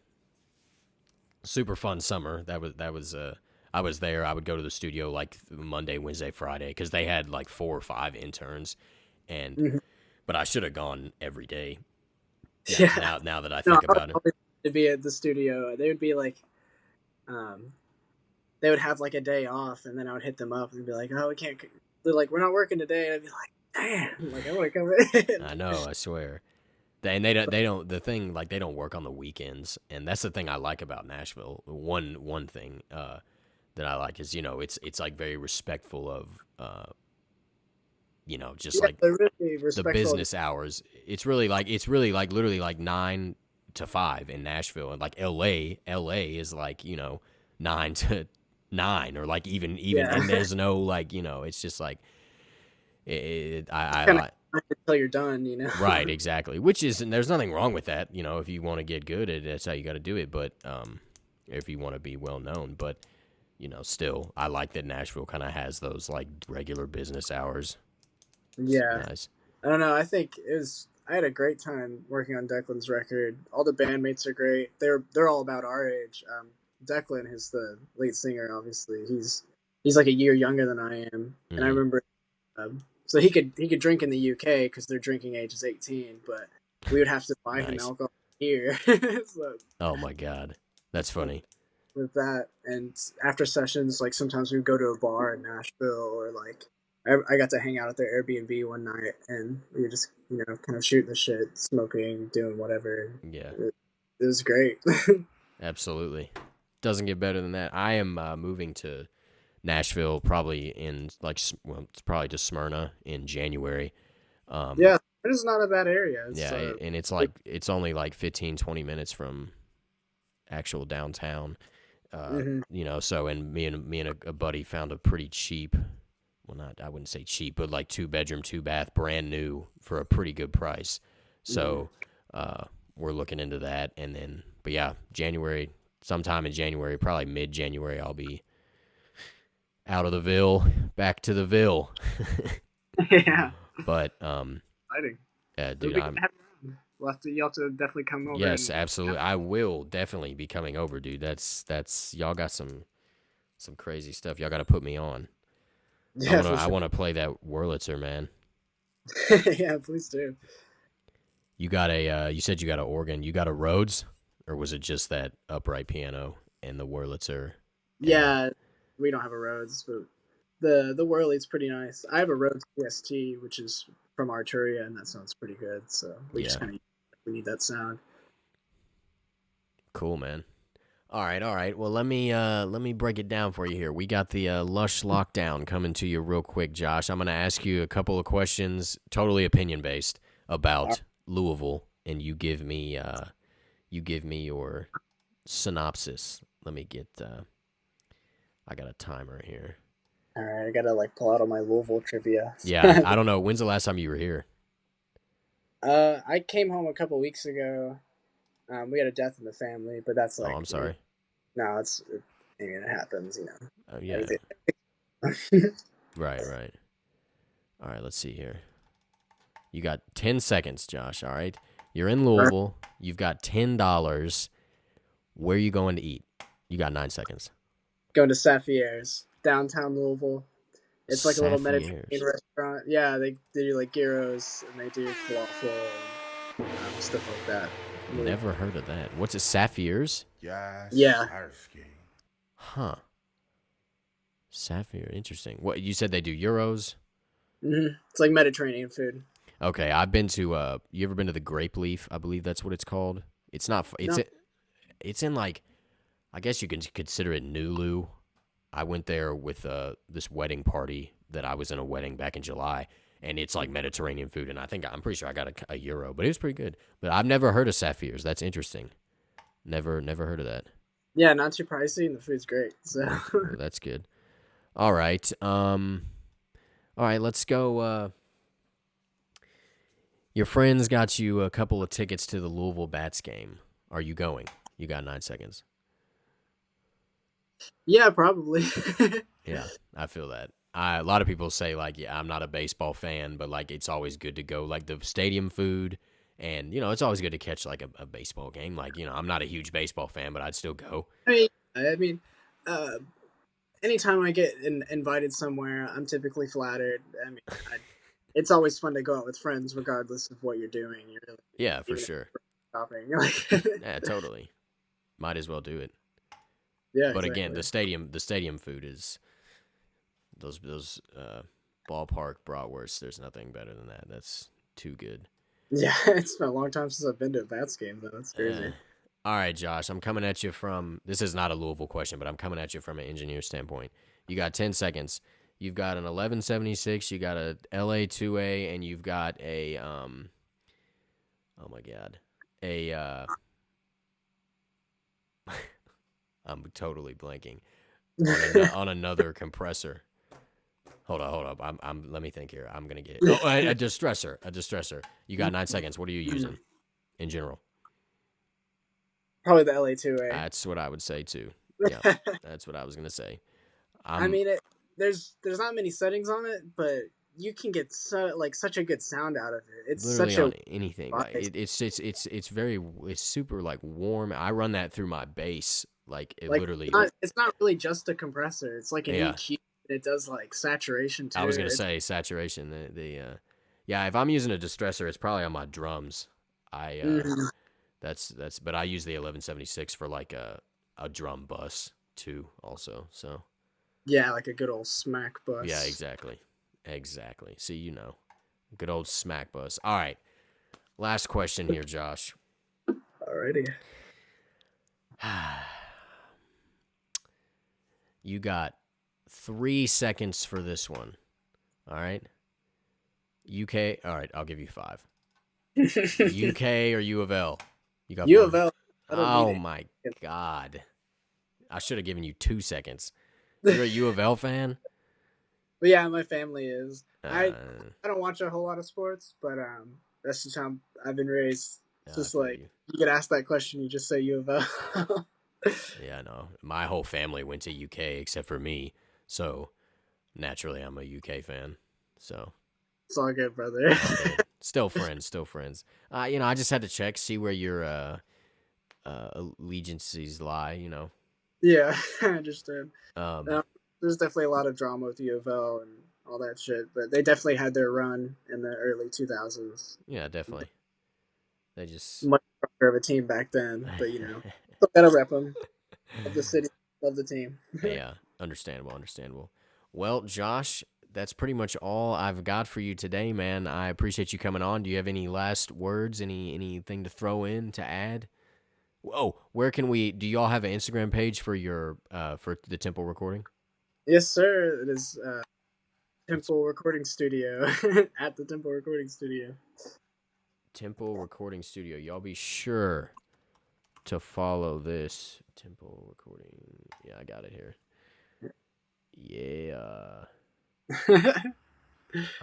Super fun summer. That was I was there. I would go to the studio like Monday, Wednesday, Friday because they had like 4 or 5 interns, and Mhm. but I should have gone every day. Now, Yeah. now, now that I No, think I would about it, always to be at the studio. They would be like, um, they would have like a day off, and then I would hit them up and be like, "Oh, we can't." They're like, "We're not working today." And I'd be like, "Damn!" Like I want to come in. I know. I swear. And they don't. The thing like they don't work on the weekends, and that's the thing I like about Nashville. One thing that I like is it's like very respectful of just Yeah, like they're really the respectful. business hours. It's really like literally like 9 to 5 in Nashville, and like LA is like 9 to 9 or like even Yeah, and there's no like it's just like just kind of I until you're done. right, exactly, which is, and there's nothing wrong with that. If you want to get good at it, that's how you got to do it. But if you want to be well known, but still, I like that Nashville kind of has those like regular business hours. It's Yeah, nice. I don't know. I think it was. I had a great time working on Declan's record. All the bandmates are great. They're all about our age. Declan is the lead singer. Obviously, he's like a year younger than I am, and I Hmm. remember. So he could drink in the UK because their drinking age is 18, but we would have to buy him Nice. alcohol here. So Oh my god, that's with, funny. with that, and after sessions, like sometimes we would go to a bar in Nashville, or like I got to hang out at their Airbnb one night, and we were just kind of shooting the shit, smoking, doing whatever. Yeah, It was great. absolutely. Doesn't get better than that. I am moving to Nashville probably in like well, it's probably to Smyrna in January. Um, Yeah, it is not a bad area. It's yeah, and it's like it's only like 15-20 minutes from actual downtown. mhm. So and me and a buddy found a pretty cheap, well, not, I wouldn't say cheap, but like 2 bedroom, 2 bath, brand new for a pretty good price. Mhm. So we're looking into that, and then but yeah, January, sometime in January, probably mid January, I'll be out of the Ville, back to the Ville. Yeah, But exciting. It'll dude, be good to I'm have you around. You'll have to definitely come over yes, and absolutely, I will definitely be coming over, dude. That's y'all got some crazy stuff. Y'all got to put me on. I yeah, wanna for I sure. wanna play that Wurlitzer, man. Yeah, please do. You got a you said you got an organ. You got a Rhodes, or was it just that upright piano and the Wurlitzer? And Yeah, we don't have a Rhodes, but the Whirly's pretty nice. I have a Rhodes PST, which is from Arturia, and that sounds pretty good. So we just yeah, kind of we need that sound. cool, man. All right. Well, let me break it down for you here. We got the Lush lockdown coming to you real quick, Josh. I'm gonna ask you a couple of questions, totally opinion based, about Louisville, and you give me your synopsis. Let me get. I got a timer here. All right, I gotta like pull out all my Louisville trivia. Yeah, I don't know. When's the last time you were here? I came home a couple weeks ago. We had a death in the family, but that's Oh, like I'm sorry. no, I mean, it happens, Yeah. Everything. Right, right. All right, let's see here. You got 10 seconds, Josh, all right? You're in Louisville. You've got $10. Where are you going to eat? You got 9 seconds. Going to Safier's downtown Louisville. It's like a little Mediterranean Safier's. restaurant. Yeah, they do like gyros and they do falafel and stuff like that. Really, Never heard of that. What's it? Safier's? yeah. Huh. Sapphire. Interesting. What you said they do euros? It's like Mediterranean food. Okay, I've been to. You ever been to the Grape Leaf? I believe that's what it's called. It's not. No, It's in like. I guess you can consider it Nulu. I went there with this wedding party that I was in a wedding back in July, and it's like Mediterranean food, and I'm pretty sure I got a euro, but it was pretty good. But I've never heard of Sapphires. That's interesting. Never heard of that. yeah, not too pricey and the food's great. So That's good. All right. All right. Let's go. Your friends got you a couple of tickets to the Louisville Bats game. Are you going? You got 9 seconds. yeah, probably. Yeah, I feel that. A lot of people say like, yeah, I'm not a baseball fan, but like it's always good to go. Like the stadium food, and it's always good to catch like a baseball game. Like I'm not a huge baseball fan, but I'd still go. I mean, uh, anytime I get invited somewhere, I'm typically flattered. I mean, it's always fun to go out with friends, regardless of what you're doing. You're really, Yeah, for even if sure. you're shopping, you're like, Yeah, totally. Might as well do it. yeah, But again, exactly. the stadium food is those ballpark bratwursts. There's nothing better than that. That's too good. Yeah, it's been a long time since I've been to a Bats game, though. That's Eh. crazy. All right, Josh, I'm coming at you from. This is not a Louisville question, but I'm coming at you from an engineer standpoint. You got 10 seconds. You've got an 1176. You got a LA 2A, and you've got a Oh my God, a I'm totally blanking on another compressor. Hold up. I'm. Let me think here. I'm gonna get. Oh, a distressor. A distressor. You got 9 seconds. What are you using in general? Probably the LA 2A. That's what I would say too. Yeah, that's what I was gonna say. I I'm mean, there's not many settings on it, but you can get such a good sound out of it. It's literally such a on anything. Like device. it's super like warm. I run that through my bass. Like it Like literally. it's not really just a compressor. It's like an Yeah, EQ. It does like saturation I was too. gonna It's say saturation. Yeah. If I'm using a distressor, it's probably on my drums. I mhm. That's but I use the 1176 for like a drum bus too also. So, Yeah, like a good old smack yeah, bus. exactly. Exactly. See, good old smack bus. All right. Last question here, Josh. Alrighty. You got 3 seconds for this one. All right? UK. All right, I'll give you 5. UK or U of L? You got U of 4. L. I don't need Oh it. my God. I should have given you 2 seconds. You're a U of L fan? But yeah, my family is. Uh, I don't watch a whole lot of sports, but that's just how I've been raised. It's I just feel like you. you get asked that question, you just say U of L. Yeah, I know. My whole family went to UK except for me. So naturally, I'm a UK fan. So It's all good, brother. all good. Still friends. Still friends. I just had to check, see where your allegiances lie. Yeah, I understand. Um, Um, there's definitely a lot of drama with U of L and all that shit, but they definitely had their run in the early 2000s. yeah, definitely. They just. Much stronger of a team back then, but still gotta rep them. Love the city, love the team. Yeah, understandable, understandable. Well, Josh, that's pretty much all I've got for you today, man. I appreciate you coming on. Do you have any last words? Anything to throw in to add? Oh, where can we? Do y'all have an Instagram page for your for the Temple recording? Yes, sir. It is What's Temple Recording Studio at the Temple Recording Studio. Temple Recording Studio? Y'all be sure to follow this Temple Recording. Yeah, I got it here. Yeah, I'm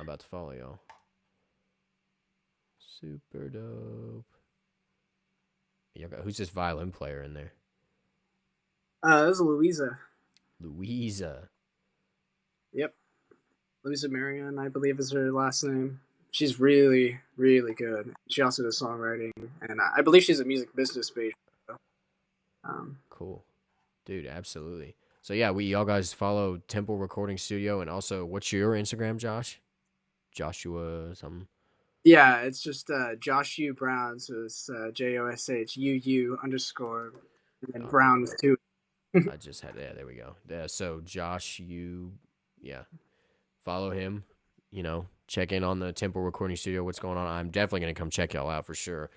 about to follow y'all. Super dope. Who's this violin player in there? This is Louisa. Louisa. Yep, Louisa Marion, I believe is her last name. she's really, really good. She also does songwriting, and I believe she's a music business major. So, Cool, dude. Absolutely. So yeah, we y'all guys follow Temple Recording Studio, and also what's your Instagram, Josh? Joshua something. yeah, it's just Josh U Brown, so it's JOSHUU _ and then Okay, Brown with two. I just had there we go. Yeah, so Josh, you, yeah, follow him. You know, check in on the Temple Recording Studio. What's going on? I'm definitely gonna come check y'all out for sure.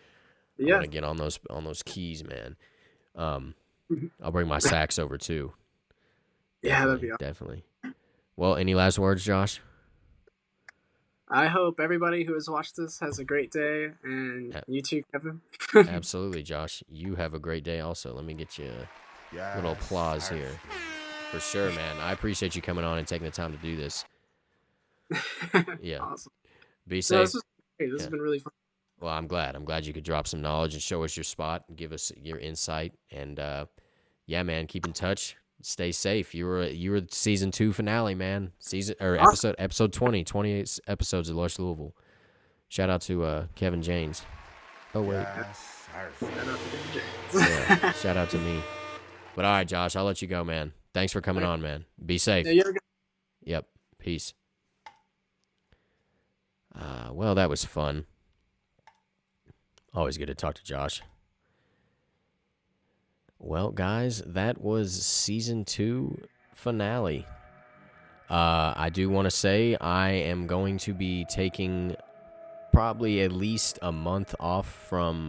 I Yeah, want to get on those keys, man. I'll bring my sax over too. yeah, that'd be Definitely, awesome. definitely. Well, any last words, Josh? I hope everybody who has watched this has a great day, and A- you too, Kevin. Absolutely, Josh. You have a great day also. Let me get you a little applause here. For sure, man. I appreciate you coming on and taking the time to do this. Yeah. Awesome. Be No, safe. this was great. This Yeah. has been really fun. Well, I'm glad. I'm glad you could drop some knowledge and show us your spot and give us your insight. And yeah, man, keep in touch. Stay safe. You were season 2 finale, man. Awesome. Episode 20, 28 episodes of Lush Louisville. Shout out to Kevin James. Oh wait. Shout out to James. Yeah. Shout out to me. But all right, Josh, I'll let you go, man. Thanks for coming on, man. Be safe. Yeah, you're good. Yep. Peace. Well, that was fun. Always good to talk to Josh. Well, guys, that was season 2 finale. I do want to say I am going to be taking probably at least a month off from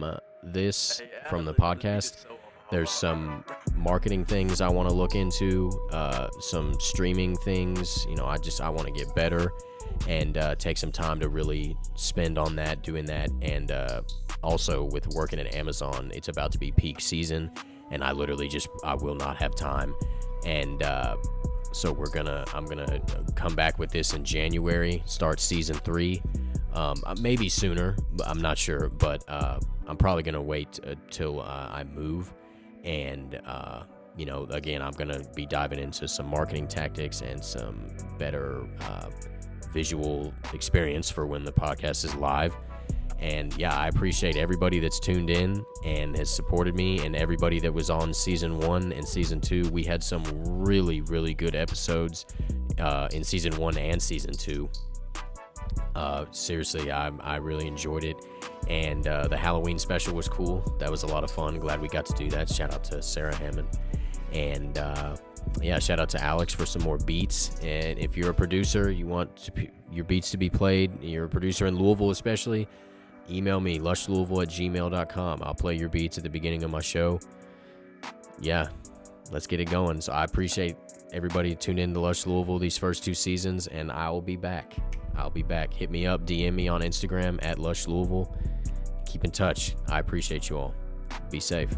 from the podcast. There's some marketing things I want to look into, some streaming things. You know, I want to get better and take some time to really spend on that, doing that. And also with working at Amazon, it's about to be peak season, and I will not have time. And so I'm gonna come back with this in January, start season 3. Maybe sooner, but I'm not sure. But I'm probably gonna wait till I move, and you know, again, I'm gonna be diving into some marketing tactics and some better visual experience for when the podcast is live. And yeah, I appreciate everybody that's tuned in and has supported me, and everybody that was on season 1 and season 2. We had some really, really good episodes in season 1 and season 2. Seriously, I really enjoyed it. And the Halloween special was cool. That was a lot of fun. Glad we got to do that. Shout out to Sarah Hammond. And yeah, shout out to Alex for some more beats. And if you're a producer, you want your beats to be played, you're a producer in Louisville especially, email me, lushlouisville@gmail.com. I'll play your beats at the beginning of my show. Yeah, let's get it going. So I appreciate everybody tuned in to Lush Louisville these first 2 seasons, and I will be back. Hit me up, DM me on Instagram @Lush Louisville. Keep in touch. I appreciate you all. Be safe.